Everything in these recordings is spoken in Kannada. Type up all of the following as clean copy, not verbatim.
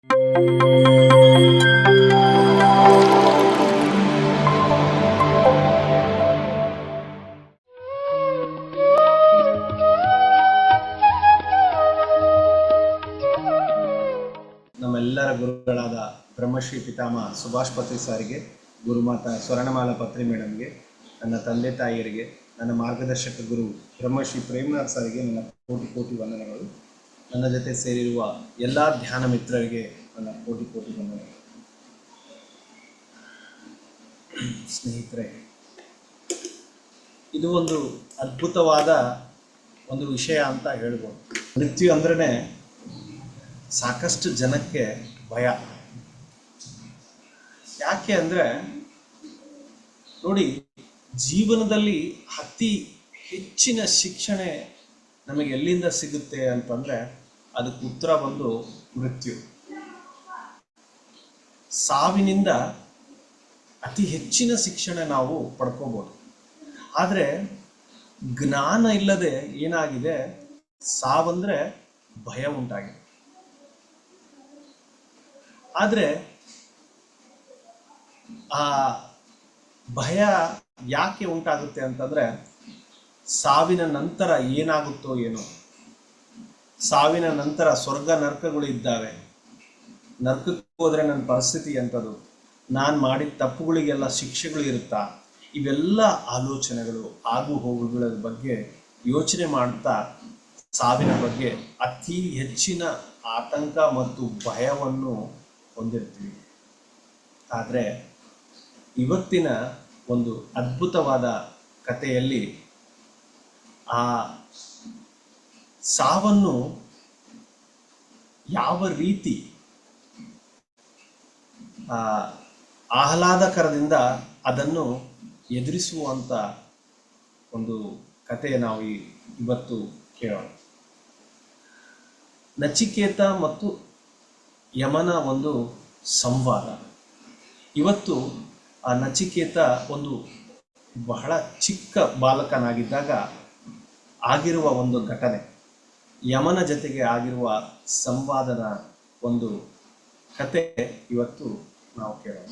ನಮ್ಮೆಲ್ಲರ ಗುರುಗಳಾದ ಬ್ರಹ್ಮಶ್ರೀ ಪಿತಾಮಹ ಸುಭಾಷ್ ಪತ್ರಿ ಸಾರಿಗೆ, ಗುರುಮಾತಾ ಸ್ವರ್ಣಮಾಲಾ ಪತ್ರಿ ಮೇಡಮ್ಗೆ, ನನ್ನ ತಂದೆ ತಾಯಿಯರಿಗೆ, ನನ್ನ ಮಾರ್ಗದರ್ಶಕ ಗುರು ಬ್ರಹ್ಮಶ್ರೀ ಪ್ರೇಮನಾಥ್ ಸಾರಿಗೆ ನನ್ನ ಕೋಟಿ ಕೋಟಿ ವಂದನೆಗಳು. ನನ್ನ ಜೊತೆ ಸೇರಿರುವ ಎಲ್ಲ ಧ್ಯಾನ ಮಿತ್ರರಿಗೆ ನನ್ನ ಕೋಟಿ ಕೋಟಿ ವಂದನೆಗಳು. ಸ್ನೇಹಿತರೆ, ಇದು ಒಂದು ಅದ್ಭುತವಾದ ಒಂದು ವಿಷಯ ಅಂತ ಹೇಳ್ಬೋದು. ಮೃತ್ಯು ಅಂದ್ರೇ ಸಾಕಷ್ಟು ಜನಕ್ಕೆ ಭಯ. ಯಾಕೆ ಅಂದರೆ ನೋಡಿ, ಜೀವನದಲ್ಲಿ ಅತಿ ಹೆಚ್ಚಿನ ಶಿಕ್ಷಣ ನಮಗೆ ಎಲ್ಲಿಂದ ಸಿಗುತ್ತೆ ಅಂತಂದರೆ ಅದಕ್ಕೆ ಉತ್ತರ ಬಂದು ಮೃತ್ಯು. ಸಾವಿನಿಂದ ಅತಿ ಹೆಚ್ಚಿನ ಶಿಕ್ಷಣ ನಾವು ಪಡ್ಕೋಬೋದು. ಆದರೆ ಜ್ಞಾನ ಇಲ್ಲದೆ ಏನಾಗಿದೆ, ಸಾವಂದರೆ ಭಯ ಉಂಟಾಗಿದೆ. ಆದರೆ ಆ ಭಯ ಯಾಕೆ ಉಂಟಾಗುತ್ತೆ ಅಂತಂದರೆ, ಸಾವಿನ ನಂತರ ಏನಾಗುತ್ತೋ ಏನೋ, ಸಾವಿನ ನಂತರ ಸ್ವರ್ಗ ನರಕಗಳು ಇದ್ದಾವೆ, ನರಕಕ್ಕೆ ಹೋದರೆ ನನ್ನ ಪರಿಸ್ಥಿತಿ ಎಂಥದ್ದು, ನಾನು ಮಾಡಿದ ತಪ್ಪುಗಳಿಗೆಲ್ಲ ಶಿಕ್ಷೆಗಳು ಇರುತ್ತಾ, ಇವೆಲ್ಲ ಆಲೋಚನೆಗಳು, ಆಗು ಹೋಗುಗಳ ಬಗ್ಗೆ ಯೋಚನೆ ಮಾಡ್ತಾ ಸಾವಿನ ಬಗ್ಗೆ ಅತಿ ಹೆಚ್ಚಿನ ಆತಂಕ ಮತ್ತು ಭಯವನ್ನು ಹೊಂದಿರ್ತೀವಿ. ಆದರೆ ಇವತ್ತಿನ ಒಂದು ಅದ್ಭುತವಾದ ಕಥೆಯಲ್ಲಿ ಆ ಸಾವನ್ನು ಯಾವ ರೀತಿ ಆಹ್ಲಾದಕರದಿಂದ ಅದನ್ನು ಎದುರಿಸುವಂಥ ಒಂದು ಕಥೆ ನಾವು ಇವತ್ತು ಕೇಳೋಣ. ನಚಿಕೇತ ಮತ್ತು ಯಮನ ಒಂದು ಸಂವಾದ. ಇವತ್ತು ಆ ನಚಿಕೇತ ಒಂದು ಬಹಳ ಚಿಕ್ಕ ಬಾಲಕನಾಗಿದ್ದಾಗ ಆಗಿರುವ ಒಂದು ಘಟನೆ, ಯಮನ ಜೊತೆಗೆ ಆಗಿರುವ ಸಂವಾದದ ಒಂದು ಕತೆ ಇವತ್ತು ನಾವು ಕೇಳೋಣ.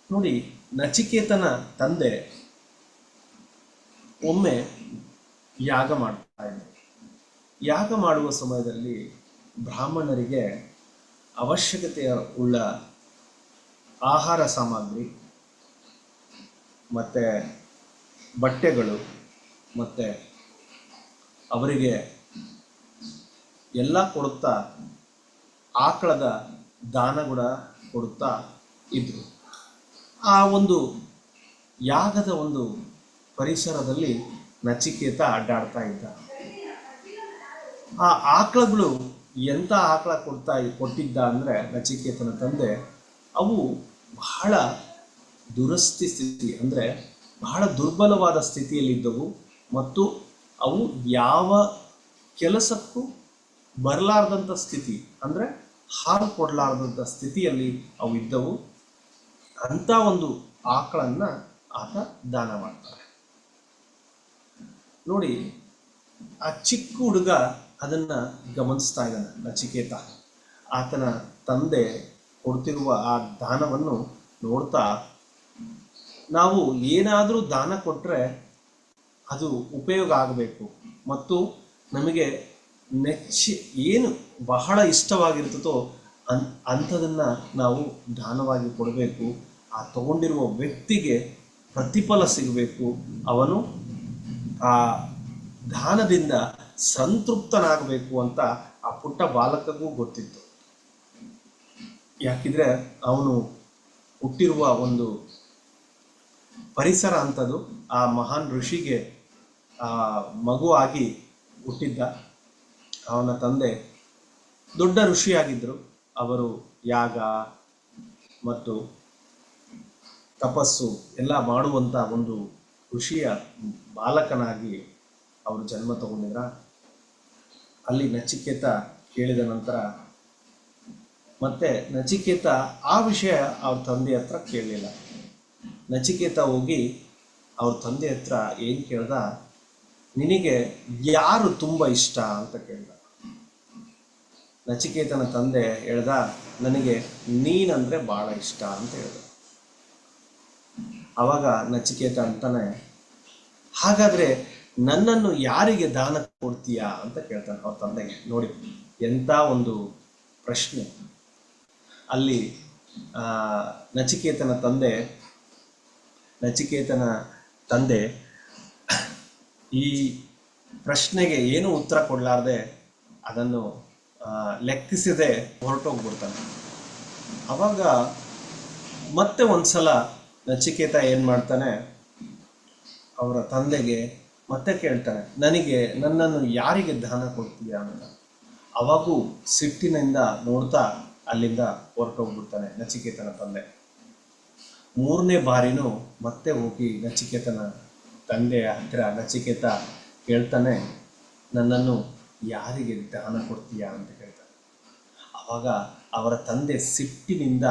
ನೋಡಿ, ನಚಿಕೇತನ ತಂದೆ ಒಮ್ಮೆ ಯಾಗ ಮಾಡ್ತಾ ಇದ್ದರು. ಯಾಗ ಮಾಡುವ ಸಮಯದಲ್ಲಿ ಬ್ರಾಹ್ಮಣರಿಗೆ ಅವಶ್ಯಕತೆಯ ಉಳ್ಳ ಆಹಾರ ಸಾಮಗ್ರಿ ಮತ್ತು ಬಟ್ಟೆಗಳು ಮತ್ತು ಅವರಿಗೆ ಎಲ್ಲ ಕೊಡುತ್ತಾ ಆಕಳದ ದಾನ ಕೂಡ ಕೊಡುತ್ತಾ ಇದ್ದರು. ಆ ಒಂದು ಯಾಗದ ಒಂದು ಪರಿಸರದಲ್ಲಿ ನಚಿಕೇತ ಅಡ್ಡಾಡ್ತಾ ಇದ್ದ. ಆ ಆಕಳಗಳು ಎಂಥ ಆಕಳ ಕೊಟ್ಟಿದ್ದ ಅಂದರೆ ನಚಿಕೇತನ ತಂದೆ, ಅವು ಬಹಳ ದುರಸ್ತಿ ಸ್ಥಿತಿ, ಅಂದರೆ ಬಹಳ ದುರ್ಬಲವಾದ ಸ್ಥಿತಿಯಲ್ಲಿದ್ದವು ಮತ್ತು ಅವು ಯಾವ ಕೆಲಸಕ್ಕೂ ಬರಲಾರ್ದಂಥ ಸ್ಥಿತಿ, ಅಂದರೆ ಹಾಲು ಕೊಡಲಾರ್ದಂಥ ಸ್ಥಿತಿಯಲ್ಲಿ ಅವು ಇದ್ದವು. ಅಂಥ ಒಂದು ಆಕಳನ್ನು ಆತ ದಾನ ಮಾಡ್ತಾರೆ. ನೋಡಿ, ಆ ಚಿಕ್ಕ ಹುಡುಗ ಅದನ್ನು ಗಮನಿಸ್ತಾ ಇದ್ದಾನೆ. ನಚಿಕೇತ ಆತನ ತಂದೆ ಕೊಡ್ತಿರುವ ಆ ದಾನವನ್ನು ನೋಡ್ತಾ, ನಾವು ಏನಾದರೂ ದಾನ ಕೊಟ್ಟರೆ ಅದು ಉಪಯೋಗ ಆಗಬೇಕು ಮತ್ತು ನಮಗೆ ಏನು ಬಹಳ ಇಷ್ಟವಾಗಿರ್ತದೋ ಅಂಥದನ್ನು ನಾವು ದಾನವಾಗಿ ಕೊಡಬೇಕು. ಆ ತಗೊಂಡಿರುವ ವ್ಯಕ್ತಿಗೆ ಪ್ರತಿಫಲ ಸಿಗಬೇಕು, ಅವನು ಆ ದಾನದಿಂದ ಸಂತೃಪ್ತನಾಗಬೇಕು ಅಂತ ಆ ಪುಟ್ಟ ಬಾಲಕಗೂ ಗೊತ್ತಿತ್ತು. ಯಾಕಿದ್ರೆ ಅವನು ಹುಟ್ಟಿರುವ ಒಂದು ಪರಿಸರ ಅಂಥದ್ದು. ಆ ಮಹಾನ್ ಋಷಿಗೆ ಮಗುವಾಗಿ ಹುಟ್ಟಿದ್ದ. ಅವನ ತಂದೆ ದೊಡ್ಡ ಋಷಿಯಾಗಿದ್ದರು. ಅವರು ಯಾಗ ಮತ್ತು ತಪಸ್ಸು ಎಲ್ಲ ಮಾಡುವಂಥ ಒಂದು ಋಷಿಯ ಬಾಲಕನಾಗಿ ಅವರು ಜನ್ಮ ತಗೊಂಡಿದ್ರ. ಅಲ್ಲಿ ನಚಿಕೇತ ಕೇಳಿದ ನಂತರ ಮತ್ತೆ ನಚಿಕೇತ ಆ ವಿಷಯ ಅವ್ರ ತಂದೆ ಹತ್ರ ಕೇಳಲಿಲ್ಲ. ನಚಿಕೇತ ಹೋಗಿ ಅವ್ರ ತಂದೆ ಹತ್ರ ಏನು ಕೇಳ್ದ, ನಿನಗೆ ಯಾರು ತುಂಬ ಇಷ್ಟ ಅಂತ ಕೇಳ್ದ. ನಚಿಕೇತನ ತಂದೆ ಹೇಳ್ದ, ನನಗೆ ನೀನಂದರೆ ಭಾಳ ಇಷ್ಟ ಅಂತ ಹೇಳ್ದ. ಆವಾಗ ನಚಿಕೇತ ಅಂತಾನೆ, ಹಾಗಾದರೆ ನನ್ನನ್ನು ಯಾರಿಗೆ ದಾನ ಕೊಡ್ತೀಯಾ ಅಂತ ಕೇಳ್ತಾನೆ ಅವ್ರ ತಂದೆಗೆ. ನೋಡಿ ಎಂಥ ಒಂದು ಪ್ರಶ್ನೆ. ಅಲ್ಲಿ ನಚಿಕೇತನ ತಂದೆ ಈ ಪ್ರಶ್ನೆಗೆ ಏನು ಉತ್ತರ ಕೊಡಲಾರ್ದೆ ಅದನ್ನು ಲೆಕ್ಕಿಸದೆ ಹೊರಟೋಗ್ಬಿಡ್ತಾನೆ. ಅವಾಗ ಮತ್ತೆ ಒಂದ್ಸಲ ನಚಿಕೇತ ಏನು ಮಾಡ್ತಾನೆ, ಅವರ ತಂದೆಗೆ ಮತ್ತೆ ಕೇಳ್ತಾನೆ, ನನ್ನನ್ನು ಯಾರಿಗೆ ದಾನ ಕೊಡ್ತೀಯಾ ಅಂತ. ಅವಾಗೂ ಸಿಟ್ಟಿನಿಂದ ನೋಡ್ತಾ ಅಲ್ಲಿಂದ ಹೊರಟೋಗ್ಬಿಡ್ತಾನೆ ನಚಿಕೇತನ ತಂದೆ. ಮೂರನೇ ಬಾರಿನೂ ಮತ್ತೆ ಹೋಗಿ ನಚಿಕೇತನ ತಂದೆಯ ಹತ್ತಿರ ನಚಿಕೇತ ಕೇಳ್ತಾನೆ, ನನ್ನನ್ನು ಯಾರಿಗೆ ದಾನ ಕೊಡ್ತೀಯಾ ಅಂತ ಕೇಳ್ತಾನೆ. ಆವಾಗ ಅವರ ತಂದೆ ಸಿಟ್ಟಿನಿಂದ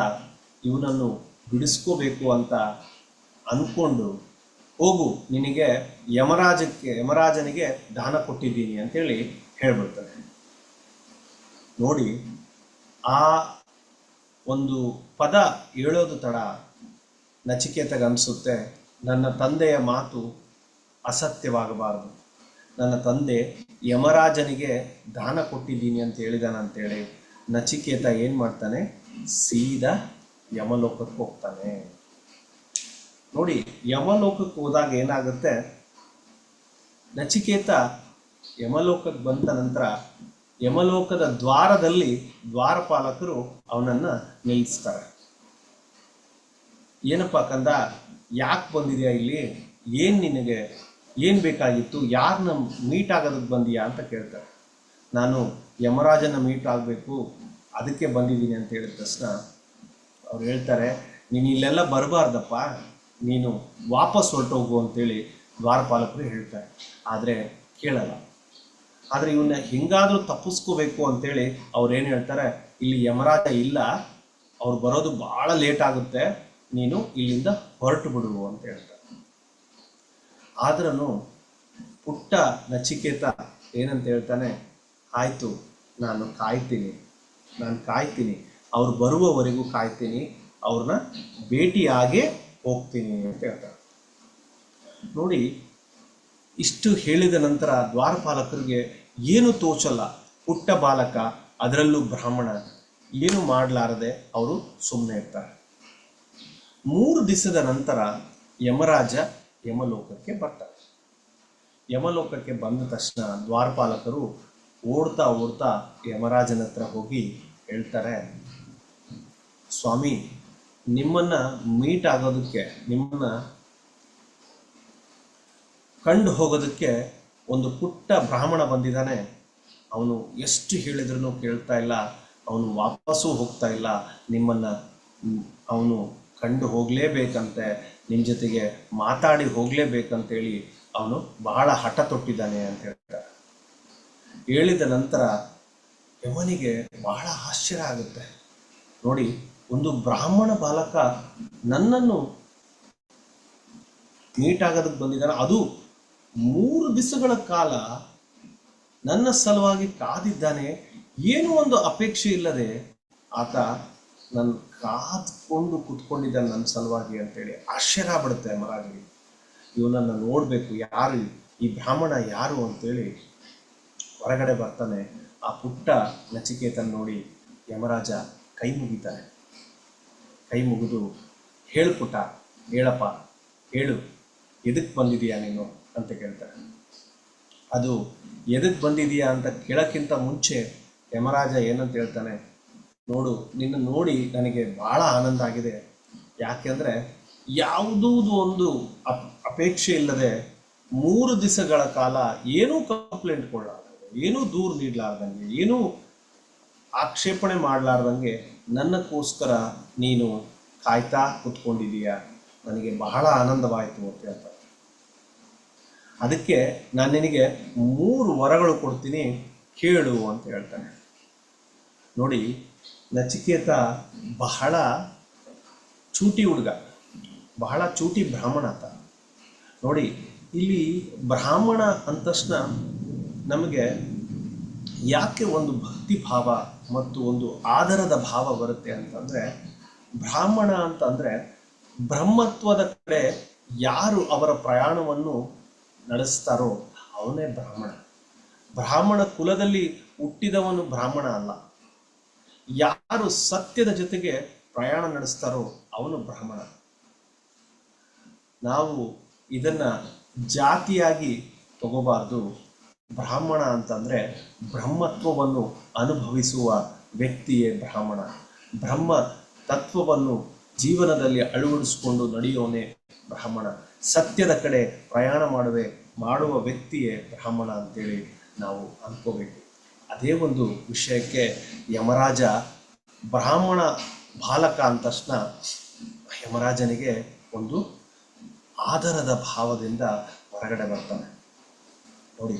ಇವನನ್ನು ಬಿಡಿಸ್ಕೋಬೇಕು ಅಂತ ಅಂದ್ಕೊಂಡು, ಹೋಗು, ನಿನಗೆ ಯಮರಾಜನಿಗೆ ದಾನ ಕೊಟ್ಟಿದ್ದೀನಿ ಅಂತೇಳಿ ಹೇಳ್ಬಿಡ್ತಾನೆ. ನೋಡಿ, ಆ ಒಂದು ಪದ ಹೇಳೋದು ತಡ ನಚಿಕೇತಗನ್ನಿಸುತ್ತೆ, ನನ್ನ ತಂದೆಯ ಮಾತು ಅಸತ್ಯವಾಗಬಾರದು, ನನ್ನ ತಂದೆ ಯಮರಾಜನಿಗೆ ದಾನ ಕೊಟ್ಟಿದ್ದೀನಿ ಅಂತ ಹೇಳಿದಾನಂತೇಳಿ ನಚಿಕೇತ ಏನು ಮಾಡ್ತಾನೆ, ಸೀದಾ ಯಮಲೋಕಕ್ಕೆ ಹೋಗ್ತಾನೆ. ನೋಡಿ, ಯಮಲೋಕಕ್ಕೆ ಹೋದಾಗ ಏನಾಗುತ್ತೆ, ನಚಿಕೇತ ಯಮಲೋಕಕ್ಕೆ ಬಂದ ನಂತರ ಯಮಲೋಕದ ದ್ವಾರದಲ್ಲಿ ದ್ವಾರಪಾಲಕರು ಅವನನ್ನು ನಿಲ್ಲಿಸ್ತಾರೆ. ಏನಪ್ಪ ಕಂದ, ಯಾಕೆ ಬಂದಿದೆಯಾ ಇಲ್ಲಿ, ನಿನಗೆ ಏನು ಬೇಕಾಗಿತ್ತು, ಯಾರನ್ನ ಮೀಟ್ ಆಗೋದಕ್ಕೆ ಬಂದೀಯಾ ಅಂತ ಕೇಳ್ತಾರೆ. ನಾನು ಯಮರಾಜನ ಮೀಟ್ ಆಗಬೇಕು, ಅದಕ್ಕೆ ಬಂದಿದ್ದೀನಿ ಅಂತ ಹೇಳಿದ ತಕ್ಷಣ ಅವ್ರು ಹೇಳ್ತಾರೆ, ನೀನು ಇಲ್ಲೆಲ್ಲ ಬರಬಾರ್ದಪ್ಪ, ನೀನು ವಾಪಸ್ ಹೊರಟೋಗು ಅಂತೇಳಿ ದ್ವಾರಪಾಲಕರು ಹೇಳ್ತಾರೆ. ಆದರೆ ಕೇಳಲ್ಲ. ಆದರೆ ಇವನ್ನ ಹೆಂಗಾದರೂ ತಪ್ಪಿಸ್ಕೋಬೇಕು ಅಂತೇಳಿ ಅವ್ರೇನು ಹೇಳ್ತಾರೆ, ಇಲ್ಲಿ ಯಮರಾಜ ಇಲ್ಲ, ಅವ್ರು ಬರೋದು ಭಾಳ ಲೇಟ್ ಆಗುತ್ತೆ, ನೀನು ಇಲ್ಲಿಂದ ಹೊರಟು ಬಿಡು ಅಂತ ಹೇಳ್ತಾರೆ. ಆದ್ರೂ ಪುಟ್ಟ ನಚಿಕೇತ ಏನಂತ ಹೇಳ್ತಾನೆ, ಆಯಿತು, ನಾನು ಕಾಯ್ತೀನಿ, ಅವ್ರು ಬರುವವರೆಗೂ ಕಾಯ್ತೀನಿ, ಅವ್ರನ್ನ ಭೇಟಿಯಾಗೇ ಹೋಗ್ತೀನಿ ಅಂತ ಹೇಳ್ತಾರೆ. ನೋಡಿ, ಇಷ್ಟು ಹೇಳಿದ ನಂತರ ದ್ವಾರಪಾಲಕರಿಗೆ ಏನು ತೋಚಲ್ಲ. ಪುಟ್ಟ ಬಾಲಕ, ಅದರಲ್ಲೂ ಬ್ರಾಹ್ಮಣ, ಏನು ಮಾಡಲಾರದೆ ಅವರು ಸುಮ್ಮನೆ ಇರ್ತಾರೆ. 3 ದಿವಸದ ನಂತರ ಯಮರಾಜ ಯಮಲೋಕಕ್ಕೆ ಬರ್ತಾರೆ. ಯಮಲೋಕಕ್ಕೆ ಬಂದ ತಕ್ಷಣ ದ್ವಾರಪಾಲಕರು ಓಡ್ತಾ ಯಮರಾಜನ ಹತ್ರ ಹೋಗಿ ಹೇಳ್ತಾರೆ, ಸ್ವಾಮಿ, ನಿಮ್ಮನ್ನ ಮೀಟ್ ಆಗೋದಕ್ಕೆ, ನಿಮ್ಮನ್ನ ಕಂಡು ಹೋಗೋದಕ್ಕೆ ಒಂದು ಪುಟ್ಟ ಬ್ರಾಹ್ಮಣ ಬಂದಿದ್ದಾನೆ. ಅವನು ಎಷ್ಟು ಹೇಳಿದ್ರೂ ಕೇಳ್ತಾ ಇಲ್ಲ, ಅವನು ವಾಪಸ್ಸು ಹೋಗ್ತಾ ಇಲ್ಲ, ನಿಮ್ಮನ್ನು ಅವನು ಕಂಡು ಹೋಗಲೇಬೇಕಂತೆ, ನಿಮ್ಮ ಜೊತೆಗೆ ಮಾತಾಡಿ ಹೋಗಲೇಬೇಕಂತೇಳಿ ಅವನು ಬಹಳ ಹಠ ತೊಟ್ಟಿದ್ದಾನೆ ಅಂತ ಹೇಳ್ತಾರೆ. ಹೇಳಿದ ನಂತರ ಯಮನಿಗೆ ಬಹಳ ಆಶ್ಚರ್ಯ ಆಗುತ್ತೆ. ನೋಡಿ, ಒಂದು ಬ್ರಾಹ್ಮಣ ಬಾಲಕ ನನ್ನನ್ನು ಮೀಟ್ ಆಗೋದಕ್ಕೆ ಬಂದಿದ್ದಾನೆ, ಅದು 3 ದಿವಸಗಳ ಕಾಲ ನನ್ನ ಸಲುವಾಗಿ ಕಾದಿದ್ದಾನೆ, ಏನೂ ಒಂದು ಅಪೇಕ್ಷೆ ಇಲ್ಲದೆ ಆತ ನನ್ನ ಕಾದ್ಕೊಂಡು ಕುತ್ಕೊಂಡಿದ್ದಾನೆ ನನ್ನ ಸಲುವಾಗಿ ಅಂತೇಳಿ ಆಶ್ಚರ್ಯ ಆಗ್ಬಿಡುತ್ತೆ ಯಮರಾಜನಿಗೆ. ಇವನನ್ನು ನೋಡಬೇಕು, ಯಾರು ಈ ಬ್ರಾಹ್ಮಣ ಯಾರು ಅಂತೇಳಿ ಹೊರಗಡೆ ಬರ್ತಾನೆ. ಆ ಪುಟ್ಟ ನಚಿಕೇತನ ನೋಡಿ ಯಮರಾಜ ಕೈ ಮುಗಿತಾನೆ. ಕೈ ಮುಗಿದು, ಹೇಳಪ್ಪ, ಹೇಳು, ಎದಕ್ಕೆ ಬಂದಿದೀಯಾ ನೀನು ಅಂತ ಕೇಳ್ತಾರೆ. ಅದು ಎದಕ್ಕೆ ಬಂದಿದೀಯಾ ಅಂತ ಕೇಳೋಕ್ಕಿಂತ ಮುಂಚೆ ಯಮರಾಜ ಏನಂತ ಹೇಳ್ತಾನೆ, ನೋಡು, ನಿನ್ನ ನೋಡಿ ನನಗೆ ಭಾಳ ಆನಂದ ಆಗಿದೆ. ಯಾಕೆಂದರೆ ಯಾವುದೂ ಒಂದು ಅಪೇಕ್ಷೆ ಇಲ್ಲದೆ 3 ದಿವಸಗಳ ಕಾಲ ಏನೂ ಕಂಪ್ಲೇಂಟ್ ಕೊಡಲಾರ್ದಂಗೆ, ಏನೂ ದೂರು ನೀಡಲಾರ್ದಂಗೆ, ಏನೂ ಆಕ್ಷೇಪಣೆ ಮಾಡಲಾರ್ದಂಗೆ ನನ್ನಕ್ಕೋಸ್ಕರ ನೀನು ಕಾಯ್ತಾ ಕೂತ್ಕೊಂಡಿದೀಯಾ, ನನಗೆ ಬಹಳ ಆನಂದವಾಯಿತು ಅಂತ ಹೇಳ್ತಾರೆ. ಅದಕ್ಕೆ ನಾನು ನಿನಗೆ 3 ವರಗಳು ಕೊಡ್ತೀನಿ, ಕೇಳು ಅಂತ ಹೇಳ್ತಾನೆ. ನೋಡಿ, ನಚಿಕೇತ ಬಹಳ ಚೂಟಿ ಹುಡುಗ, ಬಹಳ ಚೂಟಿ ಬ್ರಾಹ್ಮಣ ಆತ. ನೋಡಿ, ಇಲ್ಲಿ ಬ್ರಾಹ್ಮಣ ಅಂದ ತಕ್ಷಣ ನಮಗೆ ಯಾಕೆ ಒಂದು ಭಕ್ತಿ ಭಾವ ಮತ್ತು ಒಂದು ಆದರದ ಭಾವ ಬರುತ್ತೆ ಅಂತಂದರೆ, ಬ್ರಾಹ್ಮಣ ಅಂತಂದರೆ ಬ್ರಹ್ಮತ್ವದ ಕಡೆ ಯಾರು ಅವರ ಪ್ರಯಾಣವನ್ನು ನಡೆಸ್ತಾರೋ ಅವನೇ ಬ್ರಾಹ್ಮಣ. ಬ್ರಾಹ್ಮಣ ಕುಲದಲ್ಲಿ ಹುಟ್ಟಿದವನು ಬ್ರಾಹ್ಮಣ ಅಲ್ಲ. ಯಾರು ಸತ್ಯದ ಜೊತೆಗೆ ಪ್ರಯಾಣ ನಡೆಸ್ತಾರೋ ಅವನು ಬ್ರಾಹ್ಮಣ. ನಾವು ಇದನ್ನ ಜಾತಿಯಾಗಿ ತಗೋಬಾರ್ದು. ಬ್ರಾಹ್ಮಣ ಅಂತಂದ್ರೆ ಬ್ರಹ್ಮತ್ವವನ್ನು ಅನುಭವಿಸುವ ವ್ಯಕ್ತಿಯೇ ಬ್ರಾಹ್ಮಣ. ಬ್ರಹ್ಮ ತತ್ವವನ್ನು ಜೀವನದಲ್ಲಿ ಅಳವಡಿಸಿಕೊಂಡು ನಡೆಯೋನೇ ಬ್ರಾಹ್ಮಣ. ಸತ್ಯದ ಕಡೆ ಪ್ರಯಾಣ ಮಾಡುವ ವ್ಯಕ್ತಿಯೇ ಬ್ರಾಹ್ಮಣ ಅಂತೇಳಿ ನಾವು ಅನ್ಕೋಬೇಕು. ಅದೇ ಒಂದು ವಿಷಯಕ್ಕೆ ಯಮರಾಜ ಬ್ರಾಹ್ಮಣ ಬಾಲಕ ಅಂದ ತಕ್ಷಣ ಯಮರಾಜನಿಗೆ ಒಂದು ಆದರದ ಭಾವದಿಂದ ಹೊರಗಡೆ ಬರ್ತಾನೆ. ನೋಡಿ,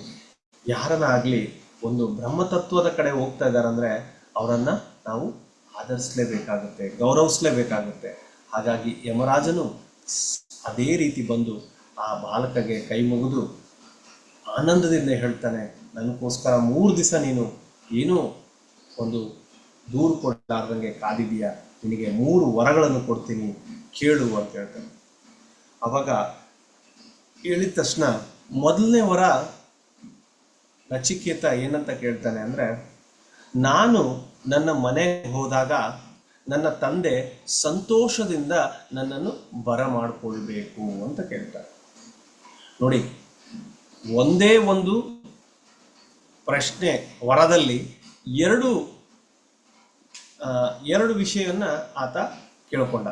ಯಾರನ್ನಾಗಲಿ ಒಂದು ಬ್ರಹ್ಮತತ್ವದ ಕಡೆ ಹೋಗ್ತಾ ಇದ್ದಾರಂದ್ರೆ ಅವರನ್ನ ನಾವು ಆಧರಿಸಲೇಬೇಕಾಗುತ್ತೆ, ಗೌರವಿಸಲೇಬೇಕಾಗುತ್ತೆ. ಹಾಗಾಗಿ ಯಮರಾಜನು ಅದೇ ರೀತಿ ಬಂದು ಆ ಬಾಲಕಗೆ ಕೈ ಮುಗಿದು ಆನಂದದಿಂದ ಹೇಳ್ತಾನೆ, ನನಗೋಸ್ಕರ 3 ದಿವಸ ನೀನು ಏನೂ ಒಂದು ದೂರು ಕೊಡಲಾರ್ದಂಗೆ ಕಾದಿದೀಯ, ನಿನಗೆ 3 ವರಗಳನ್ನು ಕೊಡ್ತೀನಿ, ಕೇಳು ಅಂತ ಹೇಳ್ತಾನೆ. ಅವಾಗ ಹೇಳಿದ ತಕ್ಷಣ ಮೊದಲನೇ ವರ ನಚಿಕೇತ ಏನಂತ ಕೇಳ್ತಾನೆ ಅಂದರೆ, ನಾನು ನನ್ನ ಮನೆಗೆ ಹೋದಾಗ ನನ್ನ ತಂದೆ ಸಂತೋಷದಿಂದ ನನ್ನನ್ನು ಬರಮಾಡಿಕೊಳ್ಬೇಕು ಅಂತ ಕೇಳ್ತಾರೆ. ನೋಡಿ, ಒಂದೇ ಒಂದು ಪ್ರಶ್ನೆ ವರದಲ್ಲಿ ಎರಡು ವಿಷಯವನ್ನ ಆತ ಕೇಳ್ಕೊಂಡ.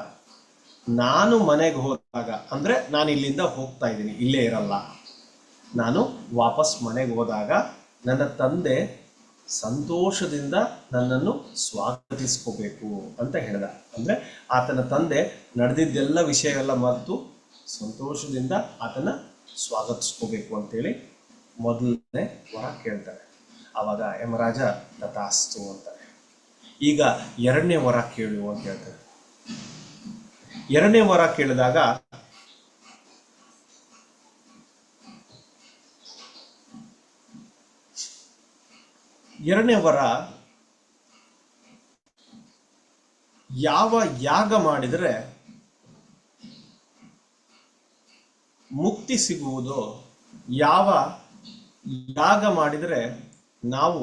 ನಾನು ಮನೆಗೆ ಹೋದಾಗ ಅಂದರೆ ನಾನು ಇಲ್ಲಿಂದ ಹೋಗ್ತಾ ಇದ್ದೀನಿ, ಇಲ್ಲೇ ಇರಲ್ಲ. ನಾನು ವಾಪಸ್ ಮನೆಗೆ ಹೋದಾಗ ನನ್ನ ತಂದೆ ಸಂತೋಷದಿಂದ ನನ್ನನ್ನು ಸ್ವಾಗತಿಸ್ಕೋಬೇಕು ಅಂತ ಹೇಳ್ದ. ಅಂದರೆ ಆತನ ತಂದೆ ನಡೆದಿದ್ದೆಲ್ಲ ವಿಷಯ ಎಲ್ಲ ಮರೆತು ಸಂತೋಷದಿಂದ ಆತನ ಸ್ವಾಗತಿಸ್ಕೋಬೇಕು ಅಂತೇಳಿ ಮೊದಲನೇ ವರ ಕೇಳ್ತಾರೆ. ಆವಾಗ ಯಮರಾಜ ತಥಾಸ್ತು ಅಂತಾರೆ. ಈಗ 2ನೇ ವರ ಕೇಳು ಅಂತ ಹೇಳ್ತಾರೆ. 2ನೇ ವರ ಕೇಳಿದಾಗ ಎರಡನೇ ವರ, ಯಾವ ಯಾಗ ಮಾಡಿದರೆ ಮುಕ್ತಿ ಸಿಗುವುದೋ, ಯಾವ ಯಾಗ ಮಾಡಿದರೆ ನಾವು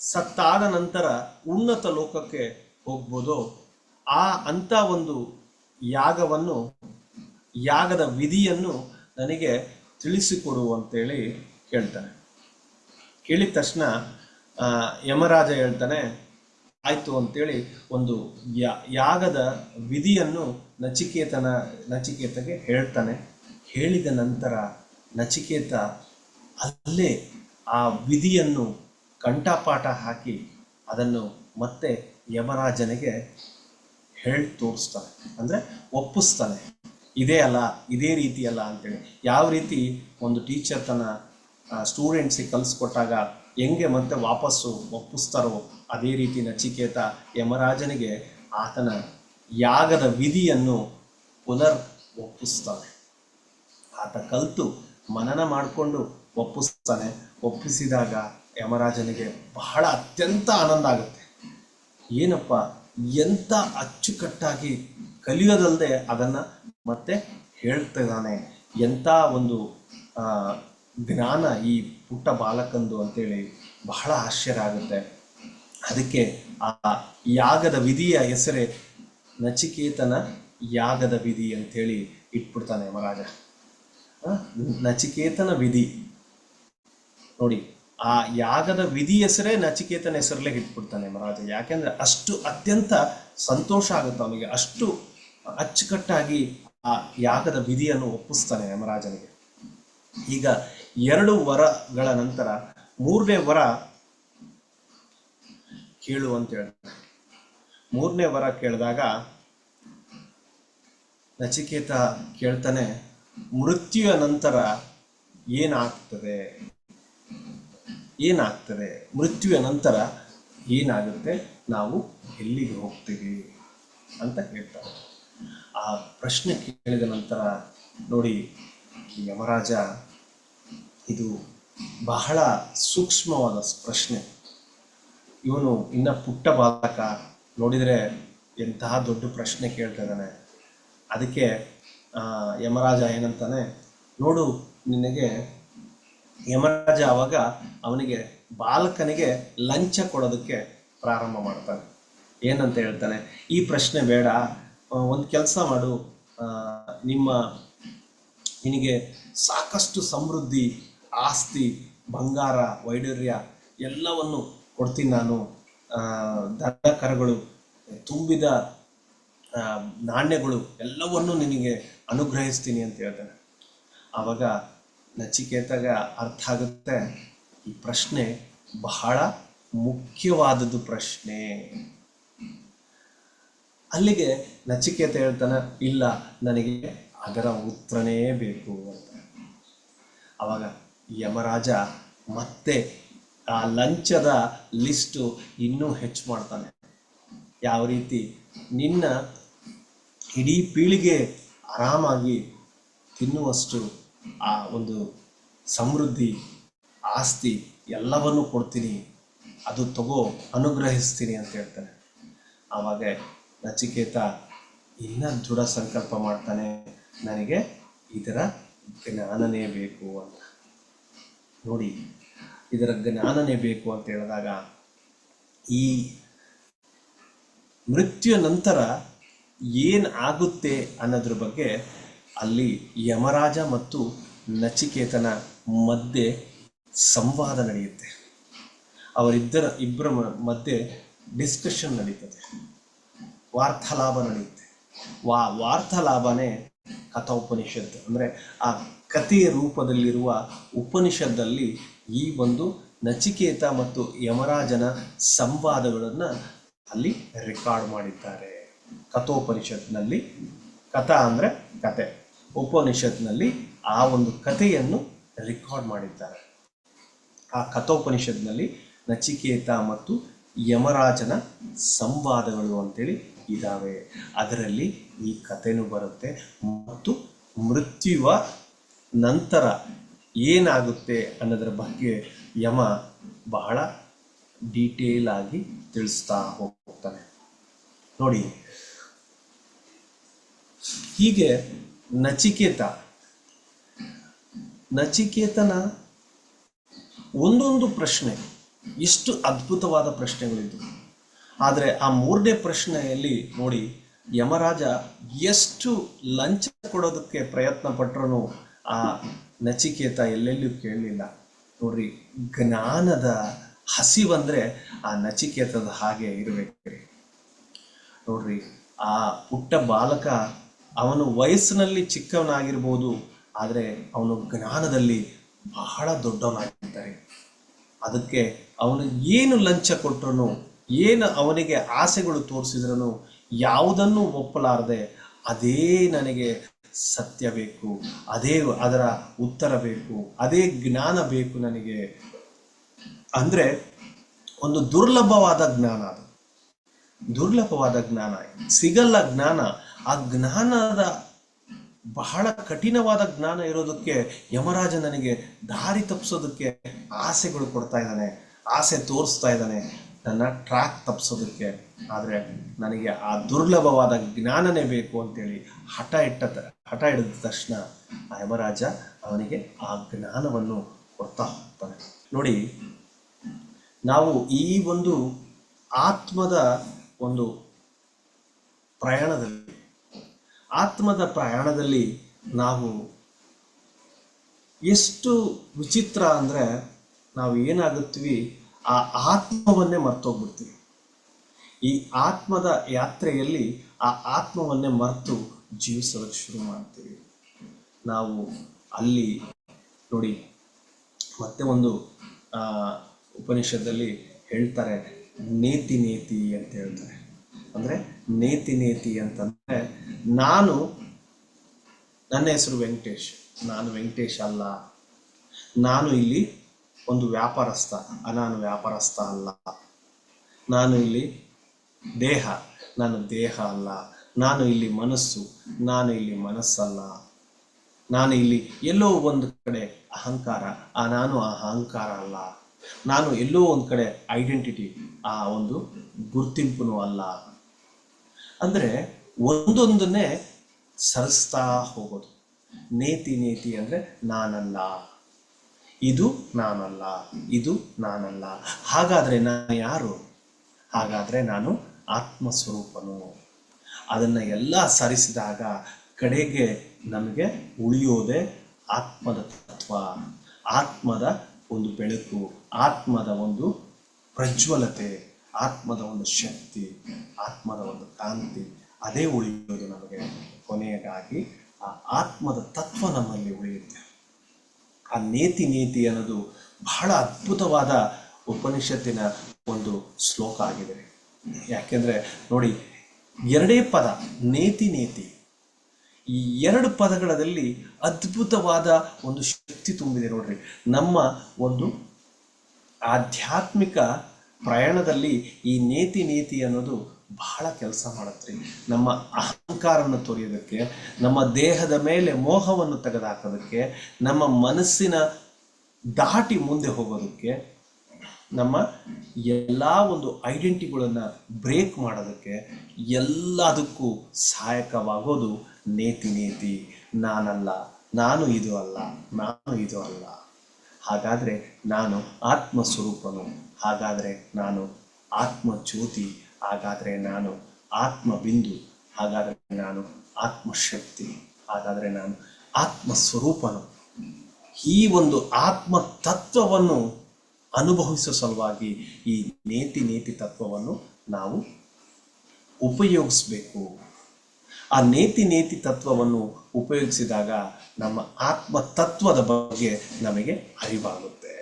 ಸತ್ತಾದ ನಂತರ ಉನ್ನತ ಲೋಕಕ್ಕೆ ಹೋಗ್ಬೋದೋ ಅಂತ ಒಂದು ಯಾಗದ ವಿಧಿಯನ್ನು ನನಗೆ ತಿಳಿಸಿಕೊಡು ಅಂತೇಳಿ ಕೇಳ್ತಾನೆ. ಕೇಳಿದ ತಕ್ಷಣ ಯಮರಾಜ ಹೇಳ್ತಾನೆ, ಆಯಿತು ಅಂತೇಳಿ ಒಂದು ಯಾಗದ ವಿಧಿಯನ್ನು ನಚಿಕೇತಗೆ ಹೇಳ್ತಾನೆ. ಹೇಳಿದ ನಂತರ ನಚಿಕೇತ ಅಲ್ಲೇ ಆ ವಿಧಿಯನ್ನು ಕಂಠಪಾಠ ಹಾಕಿ ಅದನ್ನು ಮತ್ತೆ ಯಮರಾಜನಿಗೆ ಹೇಳಿ ತೋರಿಸ್ತಾನೆ, ಅಂದರೆ ಒಪ್ಪಿಸ್ತಾನೆ. ಇದೇ ಅಲ್ಲ, ಇದೇ ರೀತಿ ಅಲ್ಲ ಅಂತೇಳಿ. ಯಾವ ರೀತಿ ಒಂದು ಟೀಚರ್ ತನ್ನ ಸ್ಟೂಡೆಂಟ್ಸಿಗೆ ಕಲಿಸ್ಕೊಟ್ಟಾಗ ಹೆಂಗೆ ಮತ್ತೆ ವಾಪಸ್ಸು ಒಪ್ಪಿಸ್ತಾರೋ ಅದೇ ರೀತಿ ನಚಿಕೇತ ಯಮರಾಜನಿಗೆ ಆತನ ಯಾಗದ ವಿಧಿಯನ್ನು ಪುನರ್ ಒಪ್ಪಿಸ್ತಾನೆ. ಆತ ಕಲಿತು ಮನನ ಮಾಡಿಕೊಂಡು ಒಪ್ಪಿಸ್ತಾನೆ. ಒಪ್ಪಿಸಿದಾಗ ಯಮರಾಜನಿಗೆ ಬಹಳ ಅತ್ಯಂತ ಆನಂದ ಆಗುತ್ತೆ. ಏನಪ್ಪ, ಎಂಥ ಅಚ್ಚುಕಟ್ಟಾಗಿ ಕಲಿಯೋದಲ್ಲದೆ ಅದನ್ನು ಮತ್ತೆ ಹೇಳ್ತಿದ್ದಾನೆ, ಎಂಥ ಒಂದು ಜ್ಞಾನ ಈ ಪುಟ್ಟ ಬಾಲಕಂದು ಅಂತೇಳಿ ಬಹಳ ಆಶ್ಚರ್ಯ ಆಗುತ್ತೆ. ಅದಕ್ಕೆ ಆ ಯಾಗದ ವಿಧಿಯ ಹೆಸರೇ ನಚಿಕೇತನ ಯಾಗದ ವಿಧಿ ಅಂಥೇಳಿ ಇಟ್ಬಿಡ್ತಾನೆ ಯಮರಾಜ. ನಚಿಕೇತನ ವಿಧಿ ನೋಡಿ, ಆ ಯಾಗದ ವಿಧಿ ಹೆಸರೇ ನಚಿಕೇತನ ಹೆಸರಲ್ಲೇ ಇಟ್ಬಿಡ್ತಾನೆ ಯಮರಾಜ. ಯಾಕೆಂದ್ರೆ ಅಷ್ಟು ಅತ್ಯಂತ ಸಂತೋಷ ಆಗುತ್ತೆ ಅವನಿಗೆ, ಅಷ್ಟು ಅಚ್ಚುಕಟ್ಟಾಗಿ ಆ ಯಾಗದ ವಿಧಿಯನ್ನು ಒಪ್ಪಿಸ್ತಾನೆ ಯಮರಾಜನಿಗೆ. ಈಗ 2 ವರಗಳ ನಂತರ 3ನೇ ವರ ಕೇಳು ಅಂತ ಹೇಳ್ತಾನೆ. 3ನೇ ವರ ಕೇಳಿದಾಗ ನಚಿಕೇತ ಕೇಳ್ತಾನೆ, ಮೃತ್ಯುವ ನಂತರ ಏನಾಗ್ತದೆ, ಮೃತ್ಯುವ ನಂತರ ಏನಾಗುತ್ತೆ, ನಾವು ಎಲ್ಲಿಗೆ ಹೋಗ್ತೀವಿ ಅಂತ ಕೇಳ್ತಾರೆ. ಆ ಪ್ರಶ್ನೆ ಕೇಳಿದ ನಂತರ ನೋಡಿ, ಯಮರಾಜ ಇದು ಬಹಳ ಸೂಕ್ಷ್ಮವಾದ ಪ್ರಶ್ನೆ. ಇವನು ಇನ್ನ ಪುಟ್ಟ ಬಾಲಕ, ನೋಡಿದರೆ ಎಂತಹ ದೊಡ್ಡ ಪ್ರಶ್ನೆ ಕೇಳ್ತಾ ಇದ್ದಾನೆ. ಅದಕ್ಕೆ ಯಮರಾಜ ಏನಂತಾನೆ, ನೋಡು ನಿನಗೆ, ಯಮರಾಜ ಅವಾಗ ಅವನಿಗೆ ಬಾಲಕನಿಗೆ ಲಂಚ ಕೊಡೋದಕ್ಕೆ ಪ್ರಾರಂಭ ಮಾಡ್ತಾನೆ. ಏನಂತ ಹೇಳ್ತಾನೆ, ಈ ಪ್ರಶ್ನೆ ಬೇಡ, ಒಂದು ಕೆಲಸ ಮಾಡು, ನಿನಗೆ ಸಾಕಷ್ಟು ಸಮೃದ್ಧಿ, ಆಸ್ತಿ, ಬಂಗಾರ, ವೈಡೂರ್ಯ ಎಲ್ಲವನ್ನು ಕೊಡ್ತೀನಿ ನಾನು, ದನ ಕರುಗಳು, ತುಂಬಿದ ನಾಣ್ಯಗಳು ಎಲ್ಲವನ್ನು ನಿನಗೆ ಅನುಗ್ರಹಿಸ್ತೀನಿ ಅಂತ ಹೇಳ್ತಾನೆ. ಆವಾಗ ನಚಿಕೇತಗೆ ಅರ್ಥ ಆಗುತ್ತೆ, ಈ ಪ್ರಶ್ನೆ ಬಹಳ ಮುಖ್ಯವಾದದ್ದು ಪ್ರಶ್ನೆ. ಅಲ್ಲಿಗೆ ನಚಿಕೇತ ಹೇಳ್ತಾನೆ, ಇಲ್ಲ, ನನಗೆ ಅದರ ಉತ್ತರನೇ ಬೇಕು ಅಂತ. ಆವಾಗ ಯಮರಾಜ ಮತ್ತೆ ಆ ಲಂಚದ ಲಿಸ್ಟು ಇನ್ನೂ ಹೆಚ್ಚು ಮಾಡ್ತಾನೆ. ಯಾವ ರೀತಿ, ನಿನ್ನ ಇಡೀ ಪೀಳಿಗೆ ಆರಾಮಾಗಿ ತಿನ್ನುವಷ್ಟು ಆ ಒಂದು ಸಮೃದ್ಧಿ, ಆಸ್ತಿ ಎಲ್ಲವನ್ನು ಕೊಡ್ತೀನಿ, ಅದು ತಗೋ, ಅನುಗ್ರಹಿಸ್ತೀನಿ ಅಂತ ಹೇಳ್ತಾನೆ. ಆವಾಗ ನಚಿಕೇತ ಇನ್ನೂ ದೃಢ ಸಂಕಲ್ಪ ಮಾಡ್ತಾನೆ, ನನಗೆ ಇದರ ಜ್ಞಾನನೇ ಬೇಕು ಅಂತ. ನೋಡಿ, ಇದರ ಜ್ಞಾನನೇ ಬೇಕು ಅಂತ ಹೇಳಿದಾಗ, ಈ ಮೃತ್ಯು ನಂತರ ಏನು ಆಗುತ್ತೆ ಅನ್ನೋದ್ರ ಬಗ್ಗೆ ಅಲ್ಲಿ ಯಮರಾಜ ಮತ್ತು ನಚಿಕೇತನ ಮಧ್ಯೆ ಸಂವಾದ ನಡೆಯುತ್ತೆ. ಇಬ್ಬರ ಮಧ್ಯೆ ಡಿಸ್ಕಷನ್ ನಡೀತದೆ, ವಾರ್ತಾಲಾಪ ನಡೆಯುತ್ತೆ. ವಾರ್ತಾಲಾಪನೇ ಕಥೋಪನಿಷತ್. ಅಂದರೆ ಆ ಕಥೆಯ ರೂಪದಲ್ಲಿರುವ ಉಪನಿಷತ್ತಲ್ಲಿ ಈ ಒಂದು ನಚಿಕೇತ ಮತ್ತು ಯಮರಾಜನ ಸಂವಾದಗಳನ್ನು ಅಲ್ಲಿ ರೆಕಾರ್ಡ್ ಮಾಡಿದ್ದಾರೆ. ಕಥೋಪನಿಷತ್ನಲ್ಲಿ, ಕಥಾ ಅಂದರೆ ಕತೆ, ಉಪನಿಷತ್ನಲ್ಲಿ ಆ ಒಂದು ಕಥೆಯನ್ನು ರೆಕಾರ್ಡ್ ಮಾಡಿದ್ದಾರೆ. ಆ ಕಥೋಪನಿಷತ್ನಲ್ಲಿ ನಚಿಕೇತ ಮತ್ತು ಯಮರಾಜನ ಸಂವಾದಗಳು ಅಂತೇಳಿ ಇದ್ದಾವೆ. ಅದರಲ್ಲಿ ಈ ಕಥೆನೂ ಬರುತ್ತೆ ಮತ್ತು ಮೃತ್ಯುವ ನಂತರ ಏನಾಗುತ್ತೆ ಅನ್ನೋದರ ಬಗ್ಗೆ ಯಮ ಬಹಳ ಡೀಟೇಲ್ ಆಗಿ ತಿಳಿಸ್ತಾ ಹೋಗ್ತಾನೆ. ನೋಡಿ, ಹೀಗೆ ನಚಿಕೇತನ ಒಂದೊಂದು ಪ್ರಶ್ನೆ ಎಷ್ಟು ಅದ್ಭುತವಾದ ಪ್ರಶ್ನೆಗಳಿದ್ದವು. ಆದರೆ ಆ ಮೂರನೇ ಪ್ರಶ್ನೆಯಲ್ಲಿ ನೋಡಿ, ಯಮರಾಜ ಎಷ್ಟು ಲಂಚ ಕೊಡೋದಕ್ಕೆ ಪ್ರಯತ್ನ ಪಟ್ಟರೂ ಆ ನಚಿಕೇತ ಎಲ್ಲೆಲ್ಲೂ ಕೇಳಲಿಲ್ಲ. ನೋಡ್ರಿ, ಜ್ಞಾನದ ಹಸಿವಂದರೆ ಆ ನಚಿಕೇತದ ಹಾಗೆ ಇರಬೇಕ್ರಿ. ನೋಡ್ರಿ, ಆ ಪುಟ್ಟ ಬಾಲಕ ಅವನು ವಯಸ್ಸಿನಲ್ಲಿ ಚಿಕ್ಕವನಾಗಿರ್ಬೋದು, ಆದರೆ ಅವನು ಜ್ಞಾನದಲ್ಲಿ ಬಹಳ ದೊಡ್ಡವನಾಗಿರ್ತಾರೆ. ಅದಕ್ಕೆ ಅವನು ಏನು ಲಂಚ ಕೊಟ್ಟರು, ಏನು ಅವನಿಗೆ ಆಸೆಗಳು ತೋರಿಸಿದ್ರೂ ಯಾವುದನ್ನು ಒಪ್ಪಲಾರದೆ, ಅದೇ ನನಗೆ ಸತ್ಯ ಬೇಕು, ಅದೇ ಅದರ ಉತ್ತರ ಬೇಕು, ಅದೇ ಜ್ಞಾನ ಬೇಕು ನನಗೆ ಅಂದರೆ ಒಂದು ದುರ್ಲಭವಾದ ಜ್ಞಾನ. ಅದು ದುರ್ಲಭವಾದ ಜ್ಞಾನ, ಸಿಗಲ್ಲ ಜ್ಞಾನ. ಆ ಜ್ಞಾನದ ಬಹಳ ಕಠಿಣವಾದ ಜ್ಞಾನ ಇರೋದಕ್ಕೆ ಯಮರಾಜ ನನಗೆ ದಾರಿ ತಪ್ಪಿಸೋದಕ್ಕೆ ಆಸೆಗಳು ಕೊಡ್ತಾ ಇದ್ದಾನೆ, ಆಸೆ ತೋರಿಸ್ತಾ ಇದ್ದಾನೆ, ನನ್ನ ಟ್ರ್ಯಾಕ್ ತಪ್ಪಿಸೋದಕ್ಕೆ. ಆದರೆ ನನಗೆ ಆ ದುರ್ಲಭವಾದ ಜ್ಞಾನನೇ ಬೇಕು ಅಂತೇಳಿ ಹಠ ಹಿಡಿದ ತಕ್ಷಣ ಆ ಯಮರಾಜ ಅವನಿಗೆ ಆ ಜ್ಞಾನವನ್ನು ಕೊಡ್ತಾ ಹೋಗ್ತಾನೆ. ನೋಡಿ, ನಾವು ಈ ಒಂದು ಆತ್ಮದ ಒಂದು ಪ್ರಯಾಣದಲ್ಲಿ ನಾವು ಎಷ್ಟು ವಿಚಿತ್ರ ಅಂದರೆ, ನಾವು ಏನಾಗುತ್ತೀವಿ, ಆ ಆತ್ಮವನ್ನೇ ಮರ್ತೋಗ್ಬಿಡ್ತೀವಿ. ಈ ಆತ್ಮದ ಯಾತ್ರೆಯಲ್ಲಿ ಆ ಆತ್ಮವನ್ನೇ ಮರೆತು ಜೀವಿಸೋದಕ್ಕೆ ಶುರು ಮಾಡ್ತೀವಿ. ನಾವು ಅಲ್ಲಿ ನೋಡಿ, ಮತ್ತೆ ಒಂದು ಉಪನಿಷತ್ತಲ್ಲಿ ಹೇಳ್ತಾರೆ, ನೇತಿ ಅಂತ ಹೇಳ್ತಾರೆ. ಅಂದರೆ ನೇತಿ ಅಂತಂದರೆ, ನನ್ನ ಹೆಸರು ವೆಂಕಟೇಶ್, ನಾನು ವೆಂಕಟೇಶ್ ಅಲ್ಲ, ನಾನು ಇಲ್ಲಿ ಒಂದು ವ್ಯಾಪಾರಸ್ಥ, ನಾನು ವ್ಯಾಪಾರಸ್ಥ ಅಲ್ಲ, ನಾನು ಇಲ್ಲಿ ದೇಹ, ನಾನು ದೇಹ ಅಲ್ಲ, ನಾನು ಇಲ್ಲಿ ಮನಸ್ಸು, ನಾನು ಇಲ್ಲಿ ಮನಸ್ಸಲ್ಲ, ನಾನು ಇಲ್ಲಿ ಎಲ್ಲೋ ಒಂದು ಕಡೆ ಅಹಂಕಾರ, ನಾನು ಆ ಅಹಂಕಾರ ಅಲ್ಲ, ನಾನು ಎಲ್ಲೋ ಒಂದು ಕಡೆ ಐಡೆಂಟಿಟಿ, ಆ ಒಂದು ಗುರುತಿಂಪನು ಅಲ್ಲ. ಅಂದರೆ ಒಂದೊಂದನ್ನೇ ಸರಿಸ್ತಾ ಹೋಗೋದು. ನೇತಿ ಅಂದರೆ ನಾನಲ್ಲ, ಇದು ನಾನಲ್ಲ, ಇದು ನಾನಲ್ಲ. ಹಾಗಾದರೆ ನಾನು ಯಾರು? ಹಾಗಾದರೆ ನಾನು ಆತ್ಮಸ್ವರೂಪನು. ಅದನ್ನು ಎಲ್ಲ ಸರಿಸಿದಾಗ ಕಡೆಗೆ ನಮಗೆ ಉಳಿಯೋದೇ ಆತ್ಮದ ತತ್ವ, ಆತ್ಮದ ಒಂದು ಬೆಳಕು, ಆತ್ಮದ ಒಂದು ಪ್ರಜ್ವಲತೆ, ಆತ್ಮದ ಒಂದು ಶಕ್ತಿ, ಆತ್ಮದ ಒಂದು ಕಾಂತಿ. ಅದೇ ಉಳಿಯೋದು ನಮಗೆ. ಕೊನೆಯದಾಗಿ ಆ ಆತ್ಮದ ತತ್ವ ನಮ್ಮಲ್ಲಿ ಉಳಿಯುತ್ತೆ. ಆ ನೇತಿ ಅನ್ನೋದು ಬಹಳ ಅದ್ಭುತವಾದ ಉಪನಿಷತ್ತಿನ ಒಂದು ಶ್ಲೋಕ ಆಗಿದೆ. ಯಾಕೆಂದರೆ ನೋಡಿ, ಎರಡೇ ಪದ ನೇತಿ. ಈ ಎರಡು ಪದಗಳಲ್ಲಿ ಅದ್ಭುತವಾದ ಒಂದು ಶಕ್ತಿ ತುಂಬಿದೆ ನೋಡ್ರಿ. ನಮ್ಮ ಒಂದು ಆಧ್ಯಾತ್ಮಿಕ ಪ್ರಯಾಣದಲ್ಲಿ ಈ ನೇತಿ ಅನ್ನೋದು ಬಹಳ ಕೆಲಸ ಮಾಡತ್ರಿ. ನಮ್ಮ ಅಹಂಕಾರವನ್ನು ತೊರೆಯೋದಕ್ಕೆ, ನಮ್ಮ ದೇಹದ ಮೇಲೆ ಮೋಹವನ್ನು ತೆಗೆದುಹಾಕೋದಕ್ಕೆ, ನಮ್ಮ ಮನಸ್ಸಿನ ದಾಟಿ ಮುಂದೆ ಹೋಗೋದಕ್ಕೆ, ನಮ್ಮ ಎಲ್ಲ ಒಂದು ಐಡೆಂಟಿಟಿಗಳನ್ನು ಬ್ರೇಕ್ ಮಾಡೋದಕ್ಕೆ, ಎಲ್ಲದಕ್ಕೂ ಸಹಾಯಕವಾಗೋದು ನೇತಿ. ನಾನಲ್ಲ, ನಾನು ಇದು ಅಲ್ಲ, ನಾನು ಇದು ಅಲ್ಲ. ಹಾಗಾದರೆ ನಾನು ಆತ್ಮಸ್ವರೂಪನು, ಹಾಗಾದರೆ ನಾನು ಆತ್ಮಜ್ಯೋತಿ, ಹಾಗಾದರೆ ನಾನು ಆತ್ಮಬಿಂದು, ಹಾಗಾದರೆ ನಾನು ಆತ್ಮಶಕ್ತಿ, ಹಾಗಾದರೆ ನಾನು ಆತ್ಮಸ್ವರೂಪನು. ಈ ಒಂದು ಆತ್ಮ ತತ್ವವನ್ನು ಅನುಭವಿಸುವ ಸಲುವಾಗಿ ಈ ನೇತಿ ತತ್ವವನ್ನು ನಾವು ಉಪಯೋಗಿಸಬೇಕು. ಆ ನೇತಿ ತತ್ವವನ್ನು ಉಪಯೋಗಿಸಿದಾಗ ನಮ್ಮ ಆತ್ಮ ತತ್ವದ ಬಗ್ಗೆ ನಮಗೆ ಅರಿವಾಗುತ್ತೆ.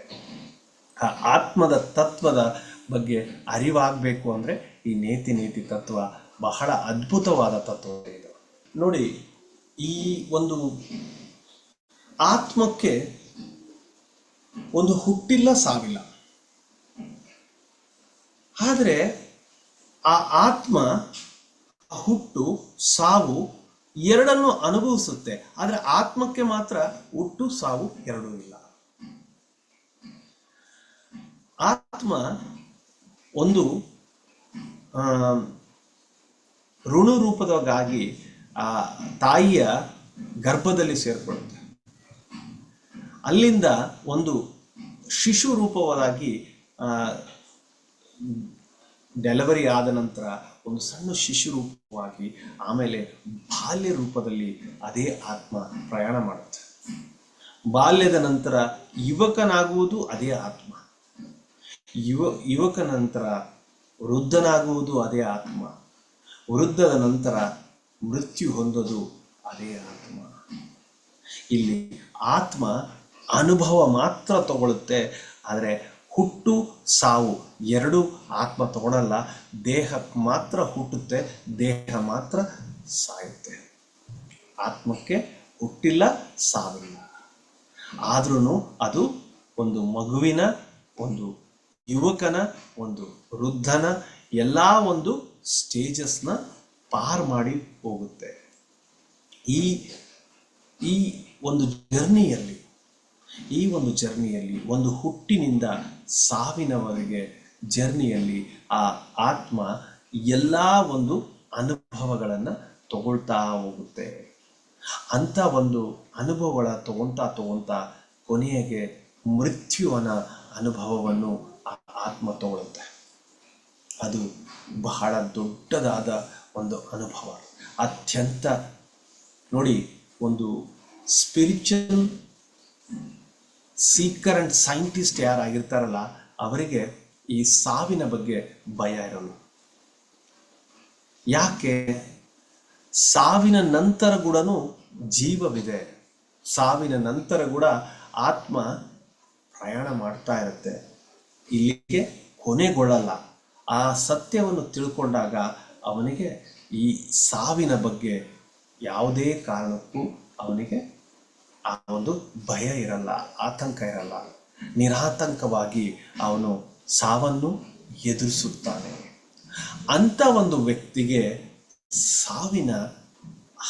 ಆ ಆತ್ಮದ ತತ್ವದ ಬಗ್ಗೆ ಅರಿವಾಗಬೇಕು ಅಂದರೆ ಈ ನೇತಿ ತತ್ವ ಬಹಳ ಅದ್ಭುತವಾದ ತತ್ವ ಇದು. ನೋಡಿ, ಈ ಒಂದು ಆತ್ಮಕ್ಕೆ ಒಂದು ಹುಟ್ಟಿಲ್ಲ, ಸಾವಿಲ್ಲ. ಆದರೆ ಆ ಆತ್ಮ ಹುಟ್ಟು ಸಾವು ಎರಡನ್ನು ಅನುಭವಿಸುತ್ತೆ. ಆದರೆ ಆತ್ಮಕ್ಕೆ ಮಾತ್ರ ಹುಟ್ಟು ಸಾವು ಎರಡೂ ಇಲ್ಲ. ಆತ್ಮ ಒಂದು ಋಣು ರೂಪದವಾಗಿ ಆ ತಾಯಿಯ ಗರ್ಭದಲ್ಲಿ ಸೇರ್ಕೊಳ್ಳುತ್ತೆ. ಅಲ್ಲಿಂದ ಒಂದು ಶಿಶು ರೂಪವಾಗಿ ಡೆಲಿವರಿ ಆದ ನಂತರ ಒಂದು ಸಣ್ಣ ಶಿಶು ರೂಪವಾಗಿ, ಆಮೇಲೆ ಬಾಲ್ಯ ರೂಪದಲ್ಲಿ ಅದೇ ಆತ್ಮ ಪ್ರಯಾಣ ಮಾಡುತ್ತೆ. ಬಾಲ್ಯದ ನಂತರ ಯುವಕನಾಗುವುದು ಅದೇ ಆತ್ಮ, ಯುವಕ ನಂತರ ವೃದ್ಧನಾಗುವುದು ಅದೇ ಆತ್ಮ, ವೃದ್ಧದ ನಂತರ ಮೃತ್ಯು ಹೊಂದೋದು ಅದೇ ಆತ್ಮ. ಇಲ್ಲಿ ಆತ್ಮ ಅನುಭವ ಮಾತ್ರ ತಗೊಳ್ಳುತ್ತೆ, ಆದರೆ ಹುಟ್ಟು ಸಾವು ಎರಡು ಆತ್ಮ ತಗೊಳ್ಳಲ್ಲ. ದೇಹಕ್ಕೆ ಮಾತ್ರ ಹುಟ್ಟುತ್ತೆ, ದೇಹ ಮಾತ್ರ ಸಾಯುತ್ತೆ. ಆತ್ಮಕ್ಕೆ ಹುಟ್ಟಿಲ್ಲ, ಸಾವಿಲ್ಲ. ಆದ್ರೂ ಅದು ಒಂದು ಮಗುವಿನ, ಒಂದು ಯುವಕನ, ಒಂದು ವೃದ್ಧನ ಎಲ್ಲ ಒಂದು ಸ್ಟೇಜಸ್ನ ಪಾರ್ ಮಾಡಿ ಹೋಗುತ್ತೆ. ಈ ಒಂದು ಜರ್ನಿಯಲ್ಲಿ ಒಂದು ಹುಟ್ಟಿನಿಂದ ಸಾವಿನವರೆಗೆ ಜರ್ನಿಯಲ್ಲಿ ಆ ಆತ್ಮ ಎಲ್ಲ ಒಂದು ಅನುಭವಗಳನ್ನು ತಗೊಳ್ತಾ ಹೋಗುತ್ತೆ. ಅಂಥ ಒಂದು ಅನುಭವಗಳ ತಗೊಳ್ತಾ ಕೊನೆಗೆ ಮೃತ್ಯುವನ ಅನುಭವವನ್ನು ಆ ಆತ್ಮ ತಗೊಳುತ್ತೆ. ಅದು ಬಹಳ ದೊಡ್ಡದಾದ ಒಂದು ಅನುಭವ. ಅತ್ಯಂತ ನೋಡಿ, ಒಂದು ಸ್ಪಿರಿಚುವಲ್ ಸೀಕರ್ ಅಂಡ್ ಸೈಂಟಿಸ್ಟ್ ಯಾರಾಗಿರ್ತಾರಲ್ಲ, ಅವರಿಗೆ ಈ ಸಾವಿನ ಬಗ್ಗೆ ಭಯ ಇರಲ್ಲ. ಯಾಕೆ? ಸಾವಿನ ನಂತರ ಕೂಡ ಜೀವವಿದೆ, ಸಾವಿನ ನಂತರ ಕೂಡ ಆತ್ಮ ಪ್ರಯಾಣ ಮಾಡ್ತಾ ಇರುತ್ತೆ, ಇಲ್ಲಿಗೆ ಕೊನೆಗೊಳ್ಳಲ್ಲ. ಆ ಸತ್ಯವನ್ನು ತಿಳ್ಕೊಂಡಾಗ ಅವನಿಗೆ ಈ ಸಾವಿನ ಬಗ್ಗೆ ಯಾವುದೇ ಕಾರಣಕ್ಕೂ ಅವನಿಗೆ ಆ ಒಂದು ಭಯ ಇರಲ್ಲ, ಆತಂಕ ಇರಲ್ಲ. ನಿರಾತಂಕವಾಗಿ ಅವನು ಸಾವನ್ನು ಎದುರಿಸುತ್ತಾನೆ. ಅಂಥ ಒಂದು ವ್ಯಕ್ತಿಗೆ ಸಾವಿನ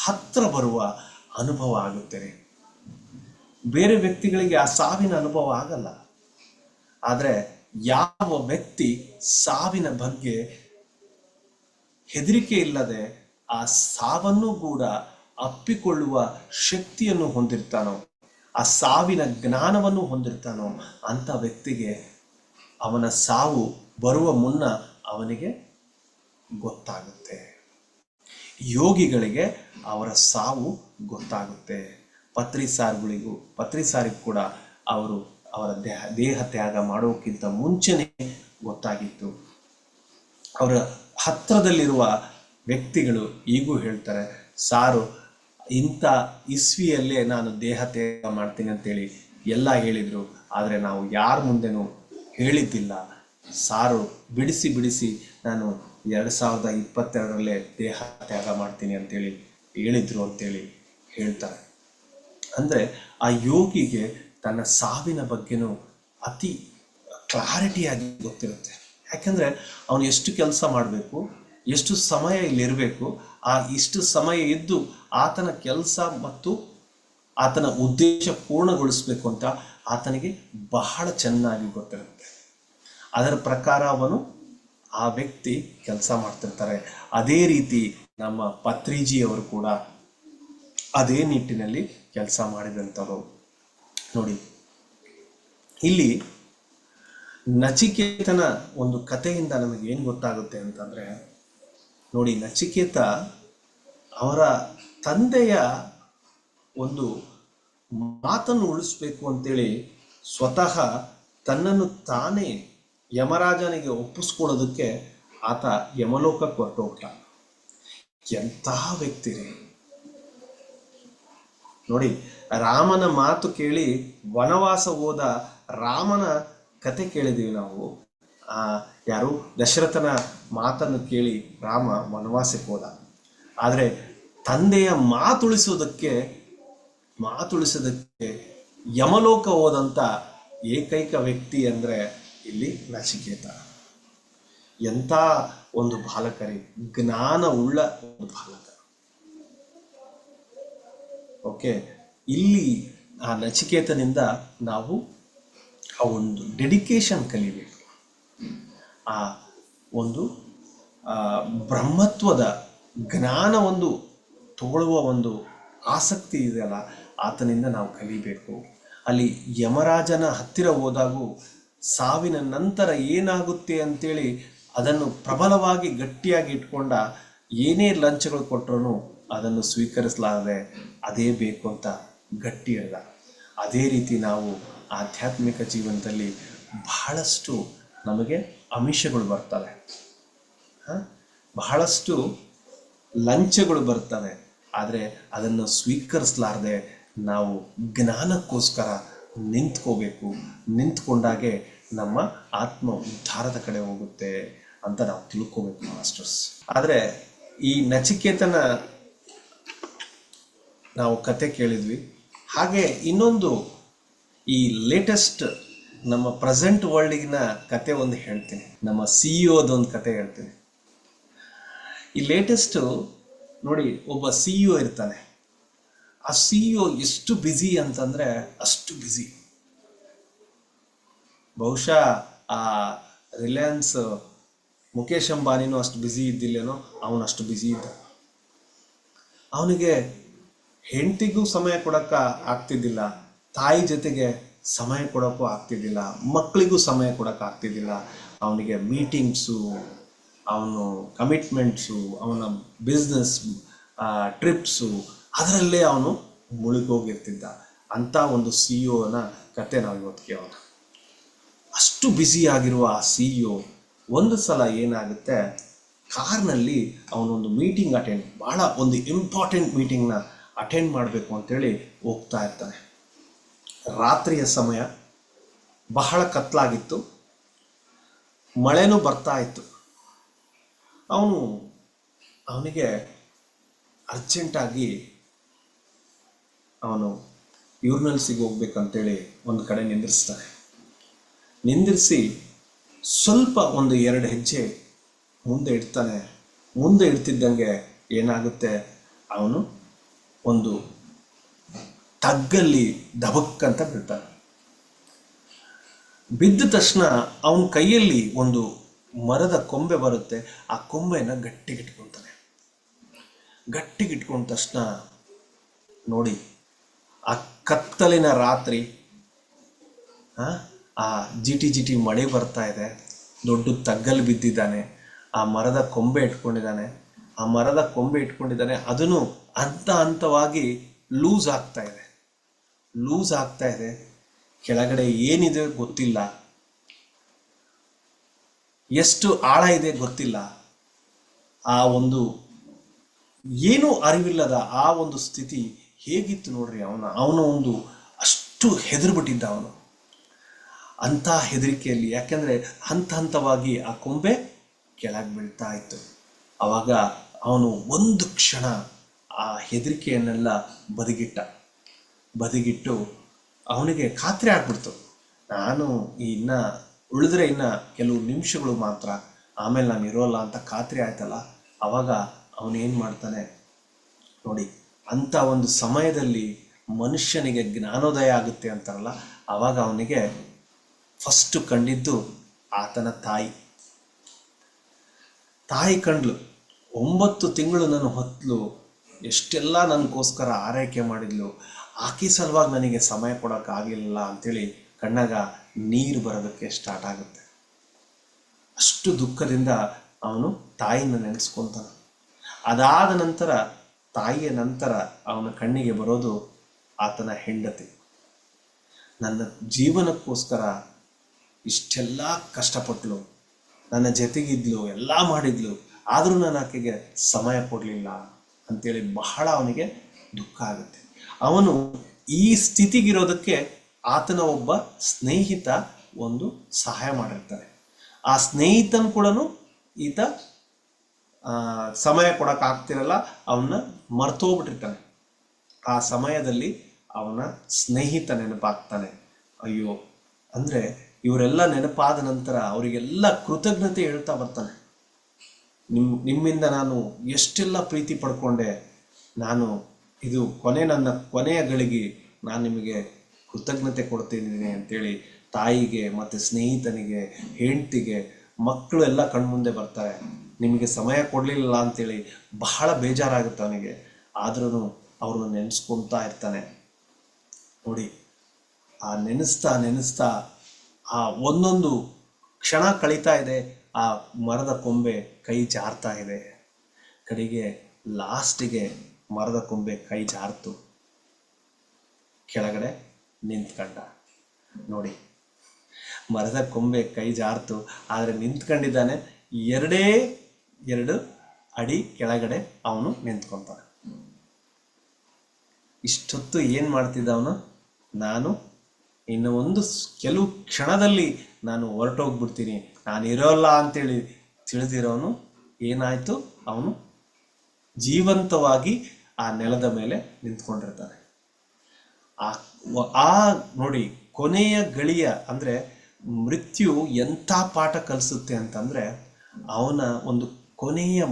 ಹತ್ರ ಬರುವ ಅನುಭವ ಆಗುತ್ತದೆ. ಬೇರೆ ವ್ಯಕ್ತಿಗಳಿಗೆ ಆ ಸಾವಿನ ಅನುಭವ ಆಗಲ್ಲ. ಆದರೆ ಯಾವ ವ್ಯಕ್ತಿ ಸಾವಿನ ಬಗ್ಗೆ ಹೆದರಿಕೆ ಇಲ್ಲದೆ ಆ ಸಾವನ್ನು ಕೂಡ ಅಪ್ಪಿಕೊಳ್ಳುವ ಶಕ್ತಿಯನ್ನು ಹೊಂದಿರ್ತಾನೋ, ಆ ಸಾವಿನ ಜ್ಞಾನವನ್ನು ಹೊಂದಿರ್ತಾನೋ ಅಂಥ ವ್ಯಕ್ತಿಗೆ ಅವನ ಸಾವು ಬರುವ ಮುನ್ನ ಅವನಿಗೆ ಗೊತ್ತಾಗುತ್ತೆ. ಯೋಗಿಗಳಿಗೆ ಅವರ ಸಾವು ಗೊತ್ತಾಗುತ್ತೆ. ಪತ್ರಿಸಾರಿಗೂ ಕೂಡ ಅವರ ದೇಹ ತ್ಯಾಗ ಮಾಡೋಕ್ಕಿಂತ ಮುಂಚೆನೇ ಗೊತ್ತಾಗಿತ್ತು. ಅವರ ಹತ್ತಿರದಲ್ಲಿರುವ ವ್ಯಕ್ತಿಗಳು ಈಗೂ ಹೇಳ್ತಾರೆ, ಸಾರು ಇಂಥ ಇಸ್ವಿಯಲ್ಲೇ ನಾನು ದೇಹ ತ್ಯಾಗ ಮಾಡ್ತೀನಿ ಅಂತೇಳಿ ಎಲ್ಲ ಹೇಳಿದರು, ಆದರೆ ನಾವು ಯಾರ ಮುಂದೆನೂ ಹೇಳಿದ್ದಿಲ್ಲ. ಸಾರು ಬಿಡಿಸಿ ನಾನು 2022ರಲ್ಲೇ ದೇಹ ತ್ಯಾಗ ಮಾಡ್ತೀನಿ ಅಂತೇಳಿ ಹೇಳಿದ್ರು ಅಂತೇಳಿ ಹೇಳ್ತಾರೆ. ಅಂದರೆ ಆ ಯೋಗಿಗೆ ತನ್ನ ಸಾವಿನ ಬಗ್ಗೆನೂ ಅತಿ ಕ್ಲಾರಿಟಿಯಾಗಿ ಗೊತ್ತಿರುತ್ತೆ. ಯಾಕೆಂದರೆ ಅವನು ಎಷ್ಟು ಕೆಲಸ ಮಾಡಬೇಕು, ಎಷ್ಟು ಸಮಯ ಇಲ್ಲಿರಬೇಕು, ಇಷ್ಟು ಸಮಯ ಇದ್ದು ಆತನ ಕೆಲಸ ಮತ್ತು ಆತನ ಉದ್ದೇಶ ಪೂರ್ಣಗೊಳಿಸಬೇಕು ಅಂತ ಆತನಿಗೆ ಬಹಳ ಚೆನ್ನಾಗಿ ಗೊತ್ತಿರುತ್ತೆ. ಅದರ ಪ್ರಕಾರ ಆ ವ್ಯಕ್ತಿ ಕೆಲಸ ಮಾಡ್ತಿರ್ತಾರೆ. ಅದೇ ರೀತಿ ನಮ್ಮ ಪತ್ರಿಜಿಯವರು ಕೂಡ ಅದೇ ನಿಟ್ಟಿನಲ್ಲಿ ಕೆಲಸ ಮಾಡಿದಂಥವ್ರು. ನೋಡಿ, ಇಲ್ಲಿ ನಚಿಕೇತನ ಒಂದು ಕಥೆಯಿಂದ ನಮಗೆ ಏನು ಗೊತ್ತಾಗುತ್ತೆ ಅಂತಂದರೆ, ನೋಡಿ, ನಚಿಕೇತ ಅವರ ತಂದೆಯ ಒಂದು ಮಾತನ್ನು ಉಳಿಸ್ಬೇಕು ಅಂತೇಳಿ ಸ್ವತಃ ತನ್ನನ್ನು ತಾನೇ ಯಮರಾಜನಿಗೆ ಒಪ್ಪಿಸ್ಕೊಳ್ಳೋದಕ್ಕೆ ಆತ ಯಮಲೋಕಕ್ಕೆ ಹೊರಟೋಗ್ತ. ಎಂತಹ ವ್ಯಕ್ತಿ ರೀ ನೋಡಿ. ರಾಮನ ಮಾತು ಕೇಳಿ ವನವಾಸ ಹೋದ ರಾಮನ ಕತೆ ಕೇಳಿದೀವಿ ನಾವು. ಯಾರು ದಶರಥನ ಮಾತನ್ನು ಕೇಳಿ ರಾಮ ವನವಾಸಕ್ಕೆ ಹೋದ. ಆದರೆ ತಂದೆಯ ಮಾತುಳಿಸೋದಕ್ಕೆ ಯಮಲೋಕ ಹೋದಂಥ ಏಕೈಕ ವ್ಯಕ್ತಿ ಅಂದರೆ ಇಲ್ಲಿ ನಚಿಕೇತ. ಎಂಥ ಒಂದು ಬಾಲಕರಿ, ಜ್ಞಾನ ಉಳ್ಳ ಒಂದು ಬಾಲಕ. ಓಕೆ, ಇಲ್ಲಿ ಆ ನಚಿಕೇತನಿಂದ ನಾವು ಆ ಒಂದು ಡೆಡಿಕೇಶನ್ ಕಲಿಬೇಕು. ಆ ಒಂದು ಬ್ರಹ್ಮತ್ವದ ಜ್ಞಾನ ಒಂದು ತಗೊಳ್ಳುವ ಒಂದು ಆಸಕ್ತಿ ಇದೆಯಲ್ಲ, ಆತನಿಂದ ನಾವು ಕಲಿಬೇಕು. ಅಲ್ಲಿ ಯಮರಾಜನ ಹತ್ತಿರ ಹೋದಾಗೂ ಸಾವಿನ ನಂತರ ಏನಾಗುತ್ತೆ ಅಂತೇಳಿ ಅದನ್ನು ಪ್ರಬಲವಾಗಿ ಗಟ್ಟಿಯಾಗಿ ಇಟ್ಕೊಂಡ. ಏನೇ ಲಂಚಗಳು ಕೊಟ್ಟರೂ ಅದನ್ನು ಸ್ವೀಕರಿಸಲಾಗದೆ ಅದೇ ಬೇಕು ಅಂತ ಗಟ್ಟಿ ಇರದ. ಅದೇ ರೀತಿ ನಾವು ಆಧ್ಯಾತ್ಮಿಕ ಜೀವನದಲ್ಲಿ ಬಹಳಷ್ಟು ನಮಗೆ ಆಮಿಷಗಳು ಬರ್ತವೆ, ಬಹಳಷ್ಟು ಲಂಚಗಳು ಬರ್ತವೆ. ಆದರೆ ಅದನ್ನು ಸ್ವೀಕರಿಸಲಾರದೆ ನಾವು ಜ್ಞಾನಕ್ಕೋಸ್ಕರ ನಿಂತ್ಕೋಬೇಕು. ನಿಂತ್ಕೊಂಡಾಗೆ ನಮ್ಮ ಆತ್ಮ ಉದ್ಧಾರದ ಕಡೆ ಹೋಗುತ್ತೆ ಅಂತ ನಾವು ತಿಳ್ಕೋಬೇಕು ಮಾಸ್ಟರ್ಸ್. ಆದರೆ ಈ ನಚಿಕೇತನ ನಾವು ಕತೆ ಕೇಳಿದ್ವಿ. ಹಾಗೆ ಇನ್ನೊಂದು ಈ ಲೇಟೆಸ್ಟ್ ನಮ್ಮ ಪ್ರೆಸೆಂಟ್ ವರ್ಲ್ಡಿಗಿನ ಕತೆ ಒಂದು ಹೇಳ್ತೀನಿ. ನಮ್ಮ CEO ಕತೆ ಹೇಳ್ತೀನಿ. ಈ ಲೇಟೆಸ್ಟು ನೋಡಿ, ಒಬ್ಬ CEO ಇರ್ತಾನೆ. ಆ CEO ಎಷ್ಟು ಬ್ಯುಸಿ ಅಂತಂದರೆ ಅಷ್ಟು ಬ್ಯುಸಿ. ಬಹುಶಃ ಆ ರಿಲಯನ್ಸ್ ಮುಖೇಶ್ ಅಂಬಾನಿನೂ ಅಷ್ಟು ಬ್ಯುಸಿ ಇದ್ದಿಲ್ಲೇನೋ, ಅವನು ಅಷ್ಟು ಬ್ಯುಸಿ ಇದ್ದ. ಅವನಿಗೆ ಹೆಂಡತಿಗೂ ಸಮಯ ಕೊಡೋಕ್ಕೆ ಆಗ್ತಿದ್ದಿಲ್ಲ, ತಾಯಿ ಜೊತೆಗೆ ಸಮಯ ಕೊಡೋಕ್ಕೂ ಆಗ್ತಿದ್ದಿಲ್ಲ, ಮಕ್ಕಳಿಗೂ ಸಮಯ ಕೊಡೋಕ್ಕೆ ಆಗ್ತಿದ್ದಿಲ್ಲ. ಅವನಿಗೆ ಮೀಟಿಂಗ್ಸು, ಅವನು ಕಮಿಟ್ಮೆಂಟ್ಸು, ಅವನ ಬಿಸ್ನೆಸ್ ಟ್ರಿಪ್ಸು, ಅದರಲ್ಲೇ ಅವನು ಮುಳುಗೋಗಿರ್ತಿದ್ದ. ಅಂಥ ಒಂದು CEO ಕತೆ ನಾವು ಇವತ್ತು ಕೇಳೋಣ. ಅಷ್ಟು ಬ್ಯುಸಿ ಆಗಿರುವ ಆ CEO ಒಂದು ಸಲ ಏನಾಗುತ್ತೆ, ಕಾರ್ನಲ್ಲಿ ಅವನೊಂದು ಮೀಟಿಂಗ್ ಭಾಳ ಒಂದು ಇಂಪಾರ್ಟೆಂಟ್ ಮೀಟಿಂಗ್ನ ಅಟೆಂಡ್ ಮಾಡಬೇಕು ಅಂತೇಳಿ ಹೋಗ್ತಾ ಇರ್ತಾನೆ. ರಾತ್ರಿಯ ಸಮಯ, ಬಹಳ ಕತ್ಲಾಗಿತ್ತು, ಮಳೆನೂ ಬರ್ತಾ ಇತ್ತು. ಅವನಿಗೆ ಅರ್ಜೆಂಟಾಗಿ ಅವನು ಯೂರ್ನಲ್ಸಿಗೆ ಹೋಗ್ಬೇಕಂತೇಳಿ ಒಂದು ಕಡೆ ನಿಂದಿರಿಸ್ತಾನೆ. ನಿಂದಿರಿಸಿ ಸ್ವಲ್ಪ ಒಂದು 2 ಹೆಜ್ಜೆ ಮುಂದೆ ಇಡ್ತಾನೆ. ಮುಂದೆ ಇಡ್ತಿದ್ದಂಗೆ ಏನಾಗುತ್ತೆ, ಅವನು ಒಂದು ತಗ್ಗಲ್ಲಿ ದಬಕ್ ಅಂತ ಬೀಳ್ತಾನೆ. ಬಿದ್ದ ತಕ್ಷಣ ಅವನ ಕೈಯಲ್ಲಿ ಒಂದು ಮರದ ಕೊಂಬೆ ಬರುತ್ತೆ. ಆ ಕೊಂಬೆನ ಗಟ್ಟಿಗಿಟ್ಕೊತಾನೆ. ಗಟ್ಟಿಗಿಟ್ಕೊಂಡ ತಕ್ಷಣ ನೋಡಿ, ಆ ಕತ್ತಲಿನ ರಾತ್ರಿ, ಆ ಜಿಟಿ ಜಿಟಿ ಮಳೆ ಬರ್ತಾ ಇದೆ, ದೊಡ್ಡ ತಗ್ಗಲ್ಲಿ ಬಿದ್ದಿದ್ದಾನೆ, ಆ ಮರದ ಕೊಂಬೆ ಇಟ್ಕೊಂಡಿದ್ದಾನೆ. ಆ ಮರದ ಕೊಂಬೆ ಇಟ್ಕೊಂಡಿದ್ದಾನೆ, ಅದನ್ನು ಹಂತ ಹಂತವಾಗಿ ಲೂಸ್ ಆಗ್ತಾ ಇದೆ. ಲೂಸ್ ಆಗ್ತಾ ಇದೆ. ಕೆಳಗಡೆ ಏನಿದೆ ಗೊತ್ತಿಲ್ಲ, ಎಷ್ಟು ಆಳ ಇದೆ ಗೊತ್ತಿಲ್ಲ. ಆ ಒಂದು ಏನೂ ಅರಿವಿಲ್ಲದ ಆ ಒಂದು ಸ್ಥಿತಿ ಹೇಗಿತ್ತು ನೋಡ್ರಿ. ಅವನ ಒಂದು ಅಷ್ಟು ಹೆದರ್ಬಿಟ್ಟಿದ್ದ ಅವನು. ಅಂಥ ಹೆದರಿಕೆಯಲ್ಲಿ, ಯಾಕೆಂದರೆ ಹಂತ ಹಂತವಾಗಿ ಆ ಕೊಂಬೆ ಕೆಳಗೆ ಬೀಳ್ತಾ ಇತ್ತು. ಆವಾಗ ಅವನು ಒಂದು ಕ್ಷಣ ಆ ಹೆದರಿಕೆಯನ್ನೆಲ್ಲ ಬದಿಗಿಟ್ಟು ಅವನಿಗೆ ಖಾತ್ರಿ ಆಗ್ಬಿಡ್ತು, ನಾನು ಇನ್ನು ಉಳಿದ್ರೆ ಇನ್ನು ಕೆಲವು ನಿಮಿಷಗಳು ಮಾತ್ರ, ಆಮೇಲೆ ನಾನು ಇರೋಲ್ಲ ಅಂತ ಖಾತ್ರಿ ಆಯ್ತಲ್ಲ. ಆವಾಗ ಅವನೇನು ಮಾಡ್ತಾನೆ ನೋಡಿ, ಅಂಥ ಒಂದು ಸಮಯದಲ್ಲಿ ಮನುಷ್ಯನಿಗೆ ಜ್ಞಾನೋದಯ ಆಗುತ್ತೆ ಅಂತಾರಲ್ಲ, ಆವಾಗ ಅವನಿಗೆ ಫಸ್ಟು ಕಂಡಿದ್ದು ಆತನ ತಾಯಿ ಕಂಡ್ಲು. 9 ತಿಂಗಳು ನನ್ನ ಹೊತ್ತಲು, ಎಷ್ಟೆಲ್ಲ ನನಗೋಸ್ಕರ ಆರೈಕೆ ಮಾಡಿದ್ಲು, ಆಕೆ ಸಲುವಾಗಿ ನನಗೆ ಸಮಯ ಕೊಡೋಕ್ಕಾಗಲಿಲ್ಲ ಅಂಥೇಳಿ ಕಣ್ಣಾಗ ನೀರು ಬರೋದಕ್ಕೆ ಸ್ಟಾರ್ಟ್ ಆಗುತ್ತೆ. ಅಷ್ಟು ದುಃಖದಿಂದ ಅವನು ತಾಯಿನ ನೆನೆಸ್ಕೊತಾನೆ. ಅದಾದ ನಂತರ, ತಾಯಿಯ ನಂತರ ಅವನ ಕಣ್ಣಿಗೆ ಬರೋದು ಆತನ ಹೆಂಡತಿ. ನನ್ನ ಜೀವನಕ್ಕೋಸ್ಕರ ಇಷ್ಟೆಲ್ಲ ಕಷ್ಟಪಟ್ಟಳು, ನನ್ನ ಜೊತೆಗಿದ್ಲು, ಎಲ್ಲ ಮಾಡಿದ್ಲು, ಆದರೂ ನಾನು ಆಕೆಗೆ ಸಮಯ ಕೊಡಲಿಲ್ಲ ಅಂತೇಳಿ ಬಹಳ ಅವನಿಗೆ ದುಃಖ ಆಗುತ್ತೆ. ಅವನು ಈ ಸ್ಥಿತಿಗಿರೋದಕ್ಕೆ ಆತನ ಒಬ್ಬ ಸ್ನೇಹಿತ ಒಂದು ಸಹಾಯ ಮಾಡಿರ್ತಾರೆ. ಆ ಸ್ನೇಹಿತನ ಕೂಡ ಈತ ಸಮಯ ಕೊಡೋಕ್ಕಾಗ್ತಿರಲ್ಲ, ಅವನ್ನ ಮರ್ತೋಗ್ಬಿಟ್ಟಿರ್ತಾನೆ. ಆ ಸಮಯದಲ್ಲಿ ಅವನ ಸ್ನೇಹಿತ ನೆನಪಾಗ್ತಾನೆ. ಅಯ್ಯೋ, ಅಂದರೆ ಇವರೆಲ್ಲ ನೆನಪಾದ ನಂತರ ಅವರಿಗೆಲ್ಲ ಕೃತಜ್ಞತೆ ಹೇಳ್ತಾ ಬರ್ತಾನೆ. ನಿಮ್ಮಿಂದ ನಾನು ಎಷ್ಟೆಲ್ಲ ಪ್ರೀತಿ ಪಡ್ಕೊಂಡೆ, ನಾನು ಇದು ನನ್ನ ಕೊನೆಯ ಗಳಿಗೆ ನಾನು ನಿಮಗೆ ಕೃತಜ್ಞತೆ ಕೊಡ್ತಿದ್ದೀನಿ ಅಂತೇಳಿ ತಾಯಿಗೆ ಮತ್ತು ಸ್ನೇಹಿತನಿಗೆ, ಹೆಂಡತಿಗೆ, ಮಕ್ಕಳು ಎಲ್ಲ ಕಣ್ಮುಂದೆ ಬರ್ತಾರೆ. ನಿಮಗೆ ಸಮಯ ಕೊಡಲಿಲ್ಲ ಅಂತೇಳಿ ಬಹಳ ಬೇಜಾರಾಗುತ್ತೆ ಅವನಿಗೆ. ಆದ್ರೂ ಅವ್ರನ್ನ ನೆನೆಸ್ಕೊತಾ ಇರ್ತಾನೆ. ನೋಡಿ, ಆ ನೆನೆಸ್ತಾ ಆ ಒಂದೊಂದು ಕ್ಷಣ ಕಳೀತಾ ಇದೆ. ಆ ಮರದ ಕೊಂಬೆ ಕೈ ಜಾರ್ತಾ ಇದೆ. ಕಡೆಗೆ ಲಾಸ್ಟಿಗೆ ಮರದ ಕೊಂಬೆ ಕೈ ಜಾರ್ತು, ಕೆಳಗಡೆ ನಿಂತ್ಕಂಡ. ನೋಡಿ, ಮರದ ಕೊಂಬೆ ಕೈ ಜಾರ್ತು, ಆದರೆ ನಿಂತ್ಕೊಂಡಿದ್ದಾನೆ. 2 ಅಡಿ ಕೆಳಗಡೆ ಅವನು ನಿಂತ್ಕೊತಾನೆ. ಇಷ್ಟೊತ್ತು ಏನು ಮಾಡ್ತಿದ್ದ ಅವನು? ನಾನು ಇನ್ನು ಕೆಲವು ಕ್ಷಣದಲ್ಲಿ ನಾನು ಹೊರಟೋಗ್ಬಿಡ್ತೀನಿ, ನಾನು ಇರೋಲ್ಲ ಅಂತೇಳಿ ತಿಳಿದಿರೋನು ಏನಾಯಿತು, ಅವನು ಜೀವಂತವಾಗಿ ಆ ನೆಲದ ಮೇಲೆ ನಿಂತ್ಕೊಂಡಿರ್ತಾನೆ. ಆ ನೋಡಿ, ಕೊನೆಯ ಗಳಿಯ ಅಂದರೆ ಮೃತ್ಯು ಎಂಥ ಪಾಠ ಕಲಿಸುತ್ತೆ ಅಂತಂದರೆ, ಅವನ ಒಂದು ಕೊನೆಯ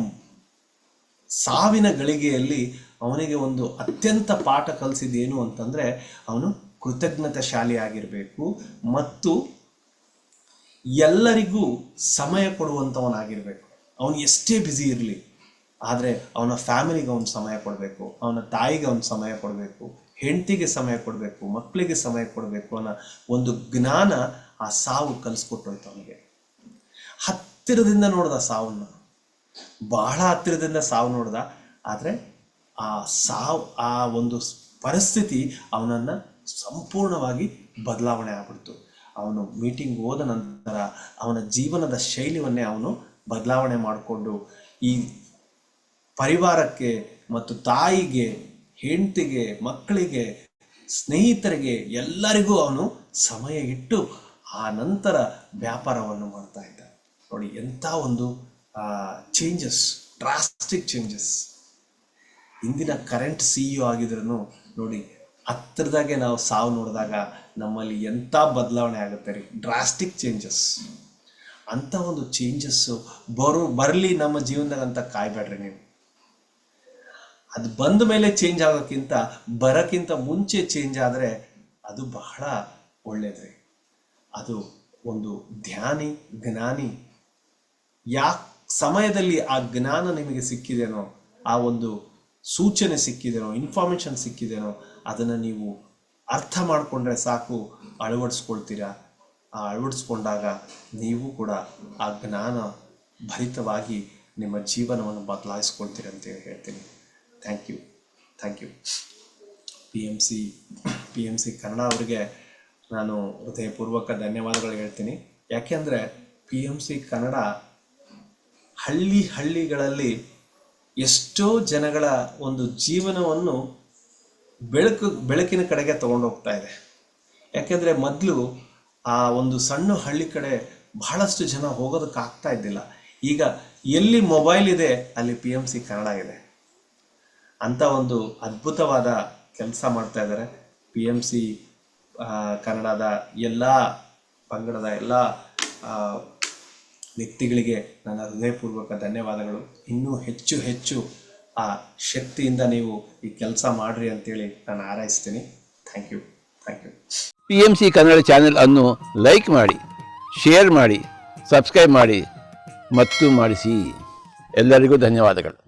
ಸಾವಿನ ಗಳಿಗೆಯಲ್ಲಿ ಅವನಿಗೆ ಒಂದು ಅತ್ಯಂತ ಪಾಠ ಕಲಿಸಿದ್ದೇನು ಅಂತಂದರೆ, ಅವನು ಕೃತಜ್ಞತಾಶಾಲಿ ಆಗಿರಬೇಕು ಮತ್ತು ಎಲ್ಲರಿಗೂ ಸಮಯ ಕೊಡುವಂಥವನಾಗಿರಬೇಕು. ಅವನು ಎಷ್ಟೇ ಬ್ಯುಸಿ ಇರಲಿ, ಆದರೆ ಅವನ ಫ್ಯಾಮಿಲಿಗೆ ಅವನು ಸಮಯ ಕೊಡಬೇಕು, ಅವನ ತಾಯಿಗೆ ಅವನು ಸಮಯ ಕೊಡಬೇಕು, ಹೆಂಡತಿಗೆ ಸಮಯ ಕೊಡಬೇಕು, ಮಕ್ಕಳಿಗೆ ಸಮಯ ಕೊಡಬೇಕು ಅನ್ನೋ ಒಂದು ಜ್ಞಾನ ಆ ಸಾವು ಕಲಿಸ್ಕೊಟ್ಟೋಯ್ತು ಅವನಿಗೆ. ಹತ್ತಿರದಿಂದ ನೋಡ್ದ ಸಾವನ್ನ, ಬಹಳ ಹತ್ತಿರದಿಂದ ಸಾವು ನೋಡ್ದ. ಆದರೆ ಆ ಒಂದು ಪರಿಸ್ಥಿತಿ ಅವನನ್ನು ಸಂಪೂರ್ಣವಾಗಿ ಬದಲಾವಣೆ ಆಗ್ಬಿಡ್ತು. ಅವನು ಮೀಟಿಂಗ್ ಹೋದ ನಂತರ ಅವನ ಜೀವನದ ಶೈಲಿಯನ್ನೇ ಅವನು ಬದಲಾವಣೆ ಮಾಡಿಕೊಂಡು ಈ ಪರಿವಾರಕ್ಕೆ ಮತ್ತು ತಾಯಿಗೆ, ಹೆಂಡತಿಗೆ, ಮಕ್ಕಳಿಗೆ, ಸ್ನೇಹಿತರಿಗೆ ಎಲ್ಲರಿಗೂ ಅವನು ಸಮಯ ಇಟ್ಟು ಆ ನಂತರ ವ್ಯಾಪಾರವನ್ನು ಮಾಡ್ತಾ ಇದ್ದ. ನೋಡಿ, ಎಂಥ ಒಂದು ಚೇಂಜಸ್, ಡ್ರಾಸ್ಟಿಕ್ ಚೇಂಜಸ್. ಇಂದಿನ ಕರೆಂಟ್ CEO ಆಗಿದ್ರೂ ನೋಡಿ, ಹತ್ತಿರದಾಗೆ ನಾವು ಸಾವು ನೋಡಿದಾಗ ನಮ್ಮಲ್ಲಿ ಎಂಥ ಬದಲಾವಣೆ ಆಗುತ್ತೆ ರೀ, ಡ್ರಾಸ್ಟಿಕ್ ಚೇಂಜಸ್. ಅಂಥ ಒಂದು ಚೇಂಜಸ್ಸು ಬರಲಿ ನಮ್ಮ ಜೀವನದಾಗ ಅಂತ ಕಾಯ್ಬೇಡ್ರಿ ನೀವು. ಅದು ಬಂದ ಮೇಲೆ ಚೇಂಜ್ ಆಗೋಕ್ಕಿಂತ ಬರೋಕ್ಕಿಂತ ಮುಂಚೆ ಚೇಂಜ್ ಆದರೆ ಅದು ಬಹಳ ಒಳ್ಳೆಯದ್ರಿ. ಅದು ಒಂದು ಜ್ಞಾನಿ ಯಾಕೆ ಸಮಯದಲ್ಲಿ ಆ ಜ್ಞಾನ ನಿಮಗೆ ಸಿಕ್ಕಿದೆನೋ, ಆ ಒಂದು ಸೂಚನೆ ಸಿಕ್ಕಿದೆನೋ, ಇನ್ಫಾರ್ಮೇಷನ್ ಸಿಕ್ಕಿದೆನೋ, ಅದನ್ನು ನೀವು ಅರ್ಥ ಮಾಡಿಕೊಂಡ್ರೆ ಸಾಕು, ಅಳವಡಿಸ್ಕೊಳ್ತೀರಾ. ಆ ಅಳವಡಿಸ್ಕೊಂಡಾಗ ನೀವು ಕೂಡ ಆ ಜ್ಞಾನ ಭರಿತವಾಗಿ ನಿಮ್ಮ ಜೀವನವನ್ನು ಬದಲಾಯಿಸ್ಕೊಳ್ತೀರಿ ಅಂತೇಳಿ ಹೇಳ್ತೀನಿ. Thank you. P M C Kannada ಅವರಿಗೆ ನಾನು ಹೃದಯಪೂರ್ವಕ ಧನ್ಯವಾದಗಳು ಹೇಳ್ತೀನಿ. ಯಾಕೆಂದರೆ PMC ಕನ್ನಡ ಹಳ್ಳಿಗಳಲ್ಲಿ ಎಷ್ಟೋ ಜನಗಳ ಒಂದು ಜೀವನವನ್ನು ಬೆಳಕಿನ ಕಡೆಗೆ ತಗೊಂಡೋಗ್ತಾ ಇದೆ. ಯಾಕೆಂದರೆ ಮೊದಲು ಆ ಒಂದು ಸಣ್ಣ ಹಳ್ಳಿ ಕಡೆ ಬಹಳಷ್ಟು ಜನ ಹೋಗೋದಕ್ಕಾಗ್ತಾ ಇದ್ದಿಲ್ಲ. ಈಗ ಎಲ್ಲಿ ಮೊಬೈಲ್ ಇದೆ ಅಲ್ಲಿ PMC ಕನ್ನಡ ಇದೆ ಅಂತ ಒಂದು ಅದ್ಭುತವಾದ ಕೆಲಸ ಮಾಡ್ತಾ ಇದ್ದಾರೆ. PMC ಕನ್ನಡದ ಎಲ್ಲ ಪಂಗಡದ ಎಲ್ಲ ವ್ಯಕ್ತಿಗಳಿಗೆ ನನ್ನ ಹೃದಯಪೂರ್ವಕ ಧನ್ಯವಾದಗಳು. ಇನ್ನೂ ಹೆಚ್ಚು ಆ ಶಕ್ತಿಯಿಂದ ನೀವು ಈ ಕೆಲಸ ಮಾಡ್ರಿ ಅಂತೇಳಿ ನಾನು ಹಾರೈಸ್ತೀನಿ. Thank you. PMC Kannada channel ಅನ್ನು ಲೈಕ್ ಮಾಡಿ, ಶೇರ್ ಮಾಡಿ, ಸಬ್ಸ್ಕ್ರೈಬ್ ಮಾಡಿ ಮತ್ತು ಮಾಡಿಸಿ. ಎಲ್ಲರಿಗೂ ಧನ್ಯವಾದಗಳು.